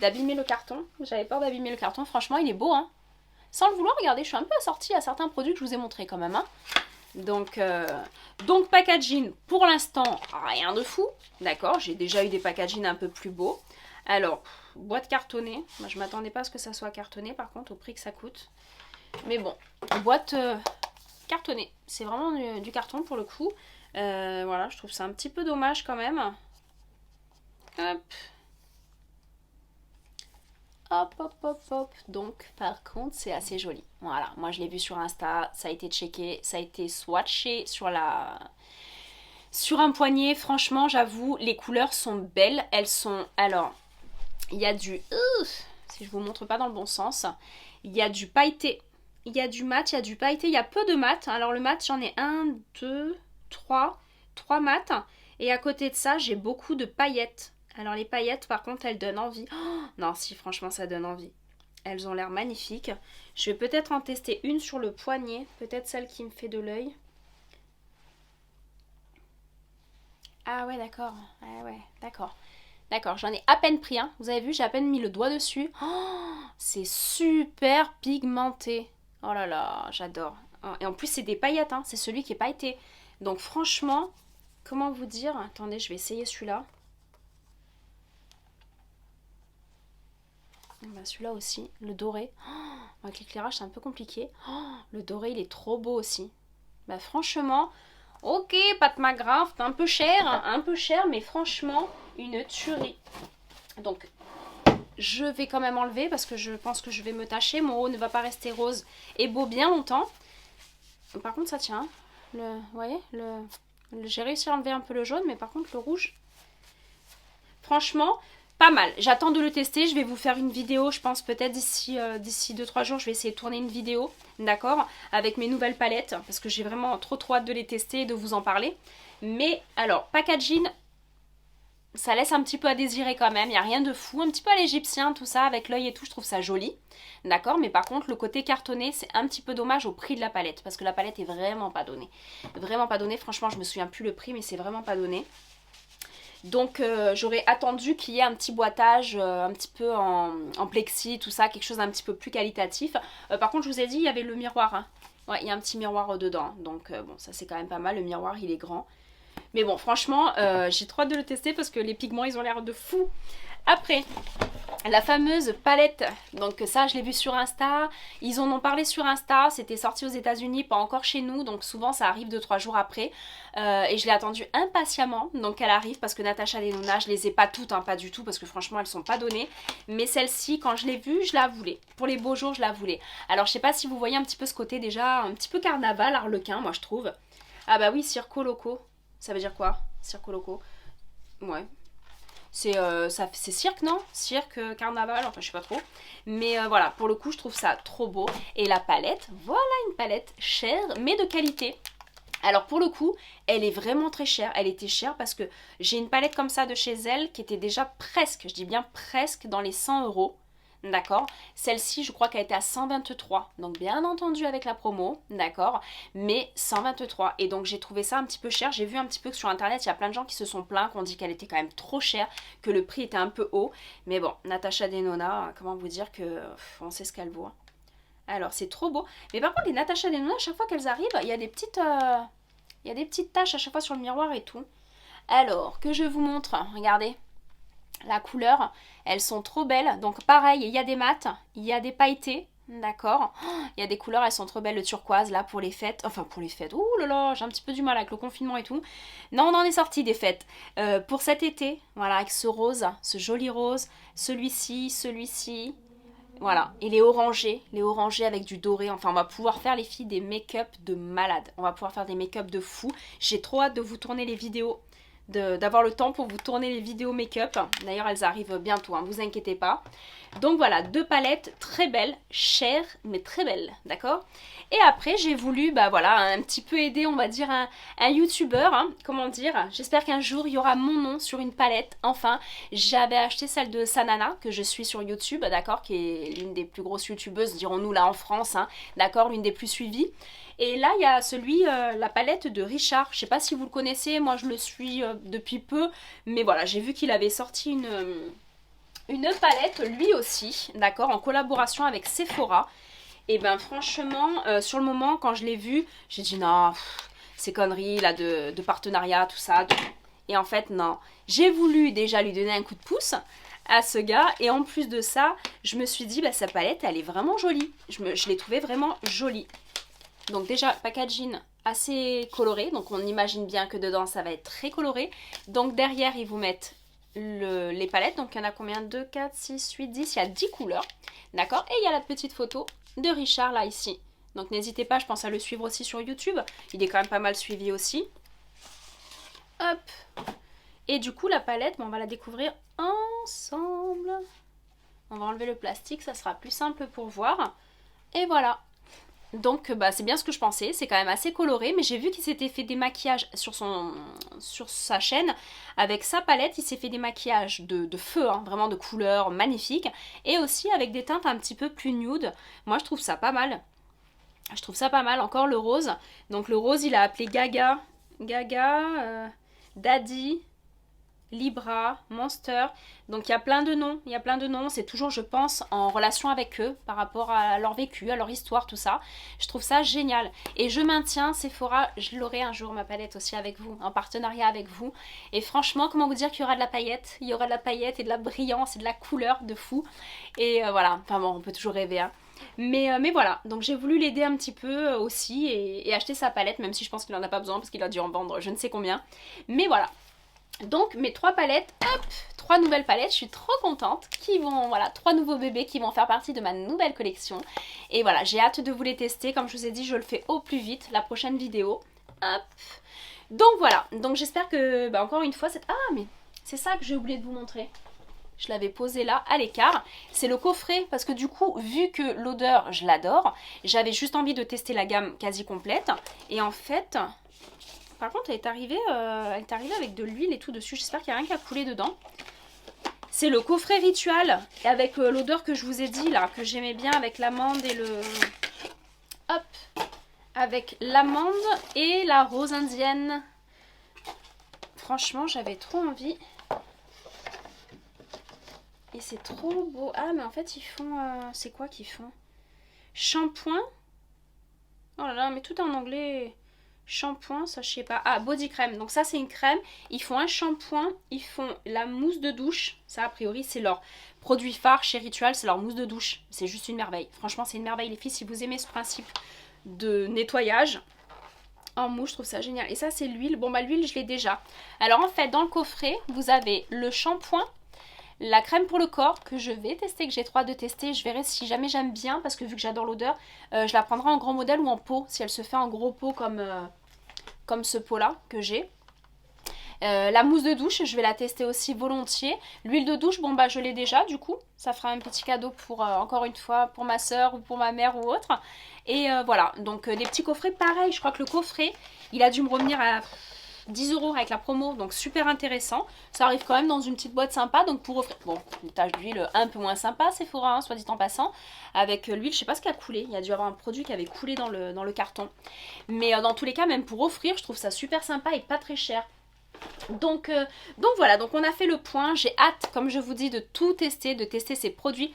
d'abîmer le carton. J'avais peur d'abîmer le carton. Franchement, il est beau, hein. Sans le vouloir, regardez, je suis un peu assortie à certains produits que je vous ai montrés quand même, hein. Donc packaging, pour l'instant, rien de fou. D'accord, j'ai déjà eu des packaging un peu plus beaux. Alors, boîte cartonnée. Moi, je m'attendais pas à ce que ça soit cartonné, par contre, au prix que ça coûte. Mais bon, boîte cartonnée. C'est vraiment du carton pour le coup. Voilà, je trouve ça un petit peu dommage quand même. Hop. Hop, hop, hop, hop. Donc, par contre, c'est assez joli. Voilà, moi je l'ai vu sur Insta, ça a été checké, ça a été swatché sur Sur un poignet, franchement, j'avoue, les couleurs sont belles. Elles sont... Alors, il y a du... si je vous montre pas dans le bon sens. Il y a du pailleté. Il y a du mat, il y a du pailleté. Il y a peu de mat. Alors le mat, j'en ai 1, 2, 3. 3 mats. Et à côté de ça, j'ai beaucoup de paillettes. Alors les paillettes, par contre, elles donnent envie. Oh, non, si, franchement, ça donne envie. Elles ont l'air magnifiques. Je vais peut-être en tester une sur le poignet. Peut-être celle qui me fait de l'œil. Ah ouais, d'accord. Ah ouais, d'accord. D'accord, j'en ai à peine pris un. Vous avez vu, j'ai à peine mis le doigt dessus. Oh, c'est super pigmenté. Oh là là, j'adore. Et en plus, c'est des paillettes, hein. C'est celui qui est pailleté. Donc franchement, comment vous dire? Attendez, je vais essayer celui-là. Bah, celui-là aussi, le doré. Oh, avec l'éclairage, c'est un peu compliqué. Oh, le doré, il est trop beau aussi. Bah franchement, ok, pas de grave, un peu cher, mais franchement, une tuerie. Donc, je vais quand même enlever parce que je pense que je vais me tâcher. Mon haut ne va pas rester rose et beau bien longtemps. Par contre, ça tient. Vous voyez, j'ai réussi à enlever un peu le jaune, mais par contre, le rouge, franchement, pas mal. J'attends de le tester. Je vais vous faire une vidéo, je pense peut-être d'ici 2-3 jours, je vais essayer de tourner une vidéo, d'accord, avec mes nouvelles palettes, parce que j'ai vraiment trop hâte de les tester et de vous en parler. Mais alors, packaging, ça laisse un petit peu à désirer quand même. Il n'y a rien de fou, un petit peu à l'égyptien, tout ça, avec l'œil et tout, je trouve ça joli, d'accord. Mais par contre, le côté cartonné, c'est un petit peu dommage au prix de la palette, parce que la palette est vraiment pas donnée. Vraiment pas donnée, franchement, je me souviens plus le prix, mais c'est vraiment pas donné. Donc j'aurais attendu qu'il y ait un petit boitage un petit peu en plexi, tout ça, quelque chose d'un petit peu plus qualitatif. Par contre, je vous ai dit, il y avait le miroir. Hein. Ouais, il y a un petit miroir dedans. Donc bon, ça c'est quand même pas mal. Le miroir, il est grand. Mais bon, franchement, j'ai trop hâte de le tester parce que les pigments, ils ont l'air de fou. Après, la fameuse palette, donc ça je l'ai vu sur Insta, ils en ont parlé sur Insta, c'était sorti aux États-Unis, pas encore chez nous, donc souvent ça arrive 2-3 jours après, et je l'ai attendue impatiemment, donc elle arrive parce que Natasha Denona, je les ai pas toutes, hein, pas du tout, parce que franchement elles sont pas données, mais celle-ci, quand je l'ai vue, je la voulais, pour les beaux jours je la voulais. Alors je sais pas si vous voyez un petit peu ce côté déjà, un petit peu carnaval, arlequin, moi je trouve. Ah bah oui, Circo Loco, ça veut dire quoi, Circo Loco? Ouais. C'est cirque, non? Cirque, carnaval, enfin je sais pas trop. Mais voilà, pour le coup, je trouve ça trop beau. Et la palette, voilà une palette chère, mais de qualité. Alors pour le coup, elle est vraiment très chère. Elle était chère parce que j'ai une palette comme ça de chez elle qui était déjà presque, je dis bien presque, dans les 100 €. D'accord. Celle-ci, je crois qu'elle était à 123. Donc bien entendu avec la promo, d'accord. Mais 123. Et donc j'ai trouvé ça un petit peu cher. J'ai vu un petit peu que sur internet, il y a plein de gens qui se sont plaints, qui ont dit qu'elle était quand même trop chère, que le prix était un peu haut. Mais bon, Natasha Denona, comment vous dire que on sait ce qu'elle vaut. Alors c'est trop beau. Mais par contre, les Natasha Denona, à chaque fois qu'elles arrivent, il y a des petites taches à chaque fois sur le miroir et tout. Alors, que je vous montre, regardez. La couleur, elles sont trop belles. Donc pareil, il y a des mats, il y a des pailletés, d'accord. Il y a des couleurs, elles sont trop belles. Le turquoise là pour les fêtes. Enfin pour les fêtes. Ouh là là, j'ai un petit peu du mal avec le confinement et tout. Non, on en est sorti des fêtes. Pour cet été, voilà, avec ce rose, ce joli rose. Celui-ci. Voilà, et les orangés avec du doré. Enfin, on va pouvoir faire les filles des make-up de malade. On va pouvoir faire des make-up de fou. J'ai trop hâte de vous tourner les vidéos, d'avoir le temps pour vous tourner les vidéos make-up. D'ailleurs, elles arrivent bientôt, hein, vous inquiétez pas. Donc voilà, 2 palettes très belles, chères, mais très belles, d'accord. Et après, j'ai voulu, bah voilà, un petit peu aider, on va dire, un youtubeur, hein, comment dire. J'espère qu'un jour, il y aura mon nom sur une palette. Enfin, j'avais acheté celle de Sanana, que je suis sur YouTube, d'accord, qui est l'une des plus grosses youtubeuses, dirons-nous là en France, hein, d'accord, l'une des plus suivies. Et là, il y a la palette de Richard. Je sais pas si vous le connaissez, moi je le suis depuis peu. Mais voilà, j'ai vu qu'il avait sorti une palette, lui aussi, d'accord, en collaboration avec Sephora. Et ben franchement, sur le moment, quand je l'ai vu, j'ai dit non, ces conneries là de partenariat, tout ça. Et en fait, non. J'ai voulu déjà lui donner un coup de pouce à ce gars. Et en plus de ça, je me suis dit, bah sa palette, elle est vraiment jolie. Je l'ai trouvée vraiment jolie. Donc déjà, packaging assez coloré. Donc on imagine bien que dedans, ça va être très coloré. Donc derrière, ils vous mettent les palettes. Donc il y en a combien? 2, 4, 6, 8, 10. Il y a 10 couleurs. D'accord. Et il y a la petite photo de Richard là, ici. Donc n'hésitez pas, je pense à le suivre aussi sur YouTube. Il est quand même pas mal suivi aussi. Hop. Et du coup la palette, on va la découvrir ensemble. On va enlever le plastique, ça sera plus simple pour voir. Et voilà. Donc c'est bien ce que je pensais, c'est quand même assez coloré, mais j'ai vu qu'il s'était fait des maquillages sur sa chaîne. Avec sa palette, il s'est fait des maquillages de feu, hein, vraiment de couleurs magnifiques. Et aussi avec des teintes un petit peu plus nude. Moi je trouve ça pas mal. Je trouve ça pas mal, encore le rose. Donc le rose il a appelé Gaga, Daddy, Libra, Monster. Donc il y a plein de noms, c'est toujours je pense en relation avec eux par rapport à leur vécu, à leur histoire, tout ça. Je trouve ça génial. Et je maintiens Sephora, je l'aurai un jour ma palette aussi avec vous, en partenariat avec vous. Et franchement, comment vous dire qu'il y aura de la paillette, il y aura de la paillette et de la brillance et de la couleur de fou. Et voilà, enfin bon, on peut toujours rêver, hein. Mais voilà, donc j'ai voulu l'aider un petit peu aussi et acheter sa palette, même si je pense qu'il n'en a pas besoin parce qu'il a dû en vendre je ne sais combien. Mais voilà. Donc mes 3 palettes, hop, 3 nouvelles palettes, je suis trop contente, qui vont, voilà, 3 nouveaux bébés qui vont faire partie de ma nouvelle collection. Et voilà, j'ai hâte de vous les tester, comme je vous ai dit, je le fais au plus vite, la prochaine vidéo. Hop. Donc voilà, donc j'espère que, encore une fois, ah mais c'est ça que j'ai oublié de vous montrer. Je l'avais posé là, à l'écart. C'est le coffret, parce que du coup, vu que l'odeur, je l'adore, j'avais juste envie de tester la gamme quasi complète. Et en fait... Par contre, elle est arrivée avec de l'huile et tout dessus. J'espère qu'il n'y a rien qui a coulé dedans. C'est le coffret Ritual avec l'odeur que je vous ai dit là, que j'aimais bien avec l'amande et le... Hop. Avec l'amande et la rose indienne. Franchement, j'avais trop envie. Et c'est trop beau. Ah, mais en fait, ils font... c'est quoi qu'ils font? Shampoing. Oh là là, mais tout en anglais... Shampoing, ça je sais pas. Ah, body crème. Donc ça c'est une crème. Ils font un shampoing, ils font la mousse de douche. Ça a priori c'est leur produit phare chez Ritual, c'est leur mousse de douche. C'est juste une merveille. Franchement c'est une merveille les filles. Si vous aimez ce principe de nettoyage en mousse, je trouve ça génial. Et ça c'est l'huile. Bon bah l'huile je l'ai déjà. Alors en fait dans le coffret vous avez le shampoing, la crème pour le corps que je vais tester, que j'ai trop hâte de tester. Je verrai si jamais j'aime bien parce que vu que j'adore l'odeur, je la prendrai en grand modèle ou en pot. Si elle se fait en gros pot comme ce pot là que j'ai. La mousse de douche, je vais la tester aussi volontiers. L'huile de douche, bon bah je l'ai déjà du coup. Ça fera un petit cadeau pour, encore une fois, pour ma soeur ou pour ma mère ou autre. Et voilà, donc des petits coffrets, pareil, je crois que le coffret, il a dû me revenir à 10 € avec la promo, donc super intéressant. Ça arrive quand même dans une petite boîte sympa, donc pour offrir... Bon, une tache d'huile un peu moins sympa, Sephora, hein, soit dit en passant. Avec l'huile, je sais pas ce qui a coulé, il y a dû y avoir un produit qui avait coulé dans le carton. Mais dans tous les cas, même pour offrir, je trouve ça super sympa et pas très cher. Donc voilà, donc on a fait le point. J'ai hâte, comme je vous dis, de tout tester, de tester ces produits.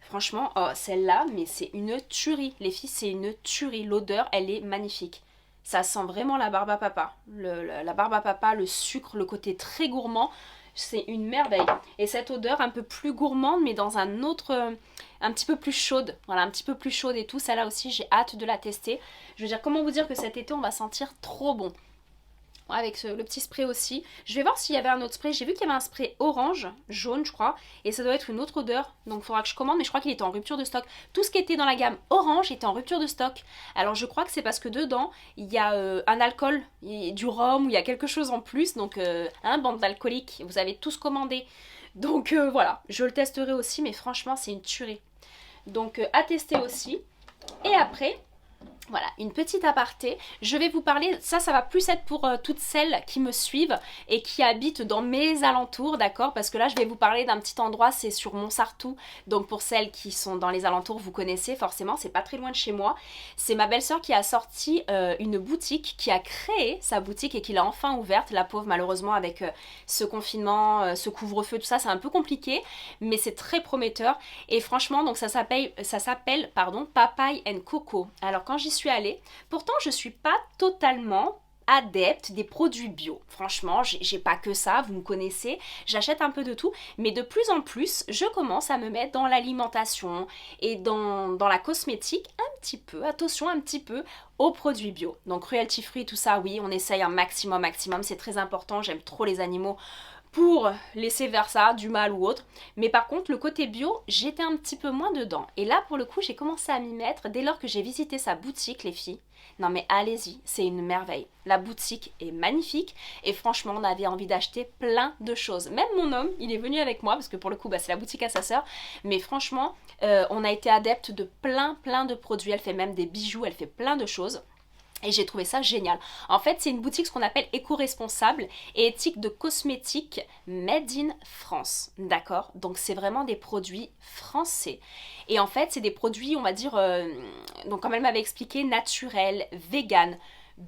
Franchement, oh, celle-là, mais c'est une tuerie. Les filles, c'est une tuerie. L'odeur, elle est magnifique. Ça sent vraiment la barbe à papa. La barbe à papa, le sucre, le côté très gourmand, c'est une merveille. Et cette odeur un peu plus gourmande, mais dans un autre... un petit peu plus chaude. Voilà, un petit peu plus chaude et tout. Celle-là aussi, j'ai hâte de la tester. Je veux dire, comment vous dire que cet été, on va sentir trop bon. Avec le petit spray aussi. Je vais voir s'il y avait un autre spray. J'ai vu qu'il y avait un spray orange, jaune je crois. Et ça doit être une autre odeur. Donc il faudra que je commande. Mais je crois qu'il était en rupture de stock. Tout ce qui était dans la gamme orange était en rupture de stock. Alors je crois que c'est parce que dedans, il y a un alcool, du rhum, ou il y a quelque chose en plus. Donc bande d'alcooliques. Vous avez tous commandé. Donc voilà. Je le testerai aussi. Mais franchement c'est une tuerie. Donc à tester aussi. Et après... Voilà, une petite aparté. Je vais vous parler, ça va plus être pour toutes celles qui me suivent et qui habitent dans mes alentours, d'accord? Parce que là, je vais vous parler d'un petit endroit, c'est sur Montsartou. Donc pour celles qui sont dans les alentours, vous connaissez forcément, c'est pas très loin de chez moi. C'est ma belle-sœur qui a sorti une boutique, qui a créé sa boutique et qui l'a enfin ouverte. La pauvre, malheureusement, avec ce confinement, ce couvre-feu, tout ça, c'est un peu compliqué, mais c'est très prometteur. Et franchement, donc ça s'appelle Papaye and Coco. Alors quand j'y suis allée, pourtant je suis pas totalement adepte des produits bio. Franchement, j'ai pas que ça, vous me connaissez, j'achète un peu de tout, mais de plus en plus, je commence à me mettre dans l'alimentation et dans la cosmétique un petit peu, attention un petit peu aux produits bio. Donc cruelty free, tout ça, oui, on essaye un maximum, c'est très important, j'aime trop les animaux pour laisser vers ça du mal ou autre. Mais par contre, le côté bio, j'étais un petit peu moins dedans. Et là, pour le coup, j'ai commencé à m'y mettre dès lors que j'ai visité sa boutique, les filles. Non mais allez-y, c'est une merveille. La boutique est magnifique et franchement, on avait envie d'acheter plein de choses. Même mon homme, il est venu avec moi parce que pour le coup, bah, c'est la boutique à sa sœur. Mais franchement, on a été adepte de plein de produits. Elle fait même des bijoux, elle fait plein de choses. Et j'ai trouvé ça génial. En fait, c'est une boutique ce qu'on appelle éco-responsable et éthique de cosmétiques made in France. D'accord? Donc c'est vraiment des produits français. Et en fait, c'est des produits, on va dire, donc comme elle m'avait expliqué, naturels, vegan,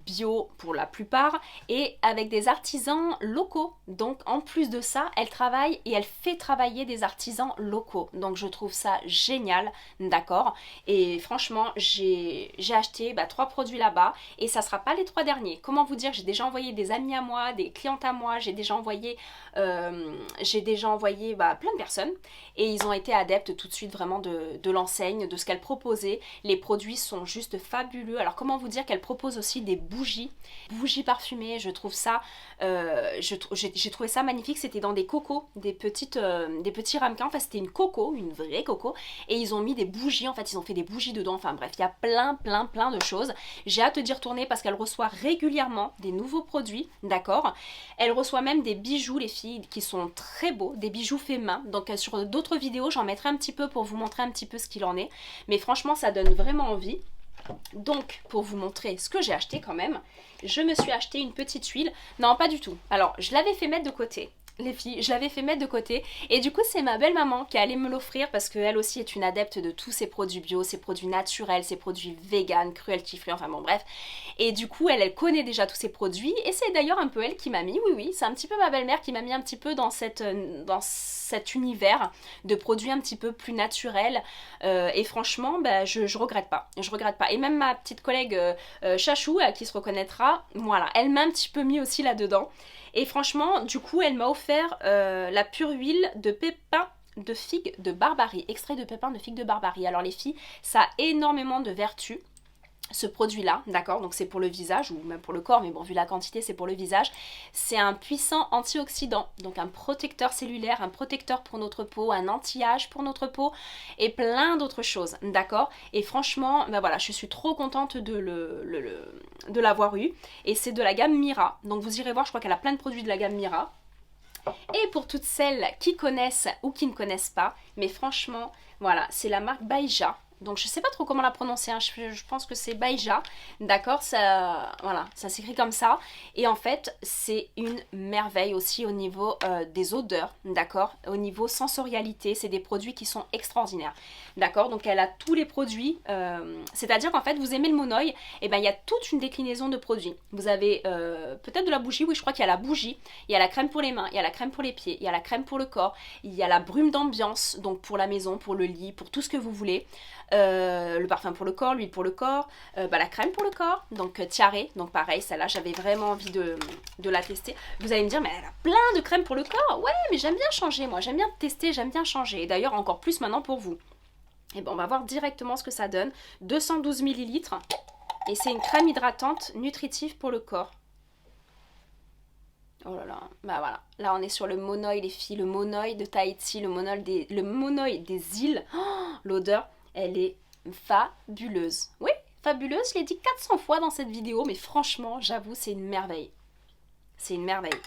bio pour la plupart et avec des artisans locaux. Donc en plus de ça, elle travaille et elle fait travailler des artisans locaux. Donc je trouve ça génial, d'accord? Et franchement, j'ai acheté 3 produits là-bas et ça sera pas les 3 derniers. Comment vous dire, j'ai déjà envoyé des amis à moi, des clientes à moi, j'ai déjà envoyé plein de personnes et ils ont été adeptes tout de suite vraiment de l'enseigne, de ce qu'elle proposait. Les produits sont juste fabuleux. Alors comment vous dire qu'elle propose aussi des bougies parfumées, je trouve ça, j'ai trouvé ça magnifique. C'était dans des cocos, des petits ramequins, enfin c'était une coco, une vraie coco, et ils ont mis des bougies, en fait ils ont fait des bougies dedans, enfin bref, il y a plein de choses. J'ai hâte d'y retourner parce qu'elle reçoit régulièrement des nouveaux produits, d'accord. Elle reçoit même des bijoux, les filles, qui sont très beaux, des bijoux faits main, donc sur d'autres vidéos j'en mettrai un petit peu pour vous montrer un petit peu ce qu'il en est, mais franchement ça donne vraiment envie. Donc, pour vous montrer ce que j'ai acheté quand même, je me suis acheté une petite huile. Non, pas du tout. Alors, je l'avais fait mettre de côté. Les filles, je l'avais fait mettre de côté et du coup c'est ma belle maman qui allait me l'offrir parce qu'elle aussi est une adepte de tous ces produits bio, ces produits naturels, ces produits vegan, cruelty free, enfin bon bref. Et du coup elle connaît déjà tous ces produits et c'est d'ailleurs un peu elle qui m'a mis, oui c'est un petit peu ma belle-mère qui m'a mis un petit peu dans cet univers de produits un petit peu plus naturels et franchement je regrette pas, et même ma petite collègue Chachou qui se reconnaîtra, voilà, elle m'a un petit peu mis aussi là-dedans. Et franchement, du coup, elle m'a offert la pure huile de pépins de figue de Barbarie, extrait de pépins de figue de Barbarie. Alors les filles, ça a énormément de vertus. Ce produit-là, d'accord, donc c'est pour le visage ou même pour le corps, mais bon, vu la quantité, c'est pour le visage. C'est un puissant antioxydant, donc un protecteur cellulaire, un protecteur pour notre peau, un anti-âge pour notre peau et plein d'autres choses, d'accord. Et franchement, voilà, je suis trop contente de l'avoir eu. Et c'est de la gamme Mira, donc vous irez voir, je crois qu'elle a plein de produits de la gamme Mira. Et pour toutes celles qui connaissent ou qui ne connaissent pas, mais franchement, voilà, c'est la marque Baija. Donc je sais pas trop comment la prononcer, hein. Je pense que c'est Baija, d'accord, ça, voilà, ça s'écrit comme ça. Et en fait, c'est une merveille aussi au niveau des odeurs, d'accord, au niveau sensorialité, c'est des produits qui sont extraordinaires, d'accord. Donc elle a tous les produits, c'est-à-dire qu'en fait, vous aimez le monoï, et ben il y a toute une déclinaison de produits. Vous avez peut-être de la bougie, oui je crois qu'il y a la bougie, il y a la crème pour les mains, il y a la crème pour les pieds, il y a la crème pour le corps, il y a la brume d'ambiance, donc pour la maison, pour le lit, pour tout ce que vous voulez. Le parfum pour le corps, l'huile pour le corps, la crème pour le corps, donc Tiare, donc pareil, celle-là j'avais vraiment envie de la tester. Vous allez me dire, mais elle a plein de crèmes pour le corps, ouais, mais j'aime bien changer, moi, j'aime bien tester, j'aime bien changer, et d'ailleurs encore plus maintenant pour vous. Et bon, on va voir directement ce que ça donne. 212 ml, et c'est une crème hydratante nutritive pour le corps. Oh là là, bah voilà, là on est sur le monoï les filles, le monoï de Tahiti, le monoï des îles. Oh, l'odeur, elle est fabuleuse. Oui, fabuleuse, je l'ai dit 400 fois dans cette vidéo, mais franchement, j'avoue, c'est une merveille. C'est une merveille.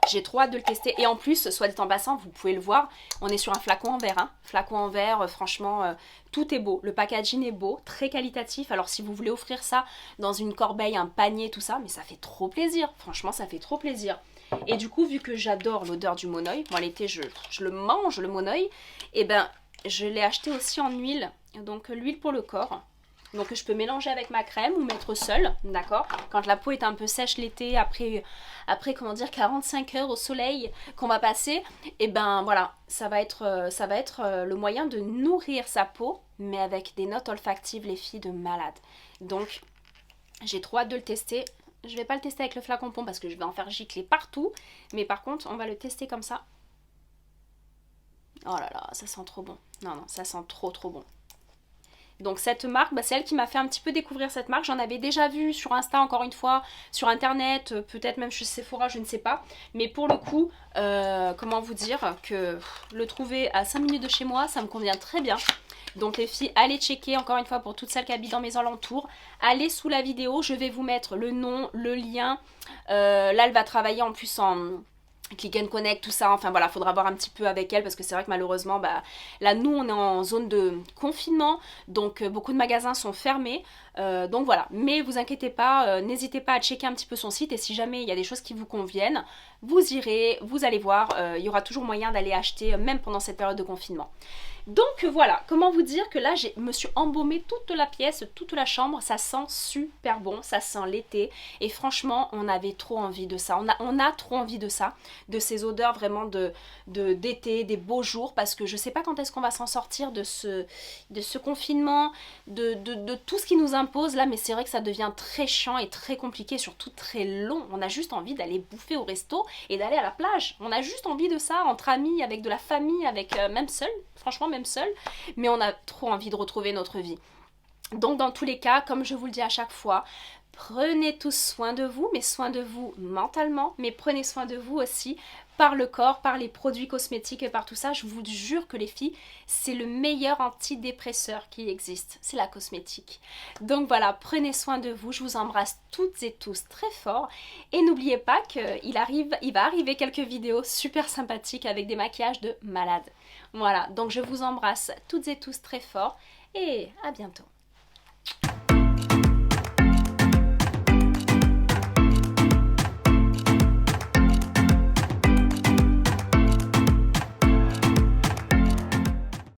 J'ai trop hâte de le tester. Et en plus, soit dit en passant, vous pouvez le voir, on est sur un flacon en verre. Hein. Flacon en verre, franchement, tout est beau. Le packaging est beau, très qualitatif. Alors si vous voulez offrir ça dans une corbeille, un panier, tout ça, mais ça fait trop plaisir. Franchement, ça fait trop plaisir. Et du coup, vu que j'adore l'odeur du monoï, moi l'été, je le mange, le monoï, et ben, je l'ai acheté aussi en huile. Donc l'huile pour le corps. Donc je peux mélanger avec ma crème ou mettre seule, d'accord. Quand la peau est un peu sèche l'été, après comment dire 45 heures au soleil qu'on va passer, et ben voilà, ça va être le moyen de nourrir sa peau, mais avec des notes olfactives, les filles, de malade. Donc j'ai trop hâte de le tester. Je vais pas le tester avec le flacon pont parce que je vais en faire gicler partout, mais par contre on va le tester comme ça. Oh là là, ça sent trop bon. Non, ça sent trop bon. Donc cette marque, c'est elle qui m'a fait un petit peu découvrir cette marque. J'en avais déjà vu sur Insta encore une fois, sur internet, peut-être même chez Sephora, je ne sais pas. Mais pour le coup, comment vous dire que le trouver à 5 minutes de chez moi, ça me convient très bien. Donc les filles, allez checker encore une fois pour toutes celles qui habitent dans mes alentours. Allez sous la vidéo, je vais vous mettre le nom, le lien. Là, elle va travailler en plus en click and connect, tout ça. Enfin voilà, faudra voir un petit peu avec elle parce que c'est vrai que malheureusement, là nous on est en zone de confinement. Donc beaucoup de magasins sont fermés. Donc voilà, mais vous inquiétez pas, n'hésitez pas à checker un petit peu son site. Et si jamais il y a des choses qui vous conviennent, vous irez, vous allez voir. Il y aura toujours moyen d'aller acheter même pendant cette période de confinement. Donc voilà, comment vous dire que là je me suis embaumée toute la pièce, toute la chambre, ça sent super bon, ça sent l'été et franchement on avait trop envie de ça, on a trop envie de ça, de ces odeurs vraiment d'été, des beaux jours parce que je sais pas quand est-ce qu'on va s'en sortir de ce confinement, de tout ce qui nous impose là, mais c'est vrai que ça devient très chiant et très compliqué, surtout très long, on a juste envie d'aller bouffer au resto et d'aller à la plage, on a juste envie de ça entre amis, avec de la famille, avec même seul, franchement même seul, mais on a trop envie de retrouver notre vie. Donc dans tous les cas, comme je vous le dis à chaque fois, prenez tous soin de vous, mais soin de vous mentalement, mais prenez soin de vous aussi par le corps, par les produits cosmétiques et par tout ça. Je vous jure que les filles, c'est le meilleur antidépresseur qui existe, c'est la cosmétique. Donc voilà, prenez soin de vous, je vous embrasse toutes et tous très fort et n'oubliez pas qu'il va arriver quelques vidéos super sympathiques avec des maquillages de malade. Voilà, donc je vous embrasse toutes et tous très fort et à bientôt.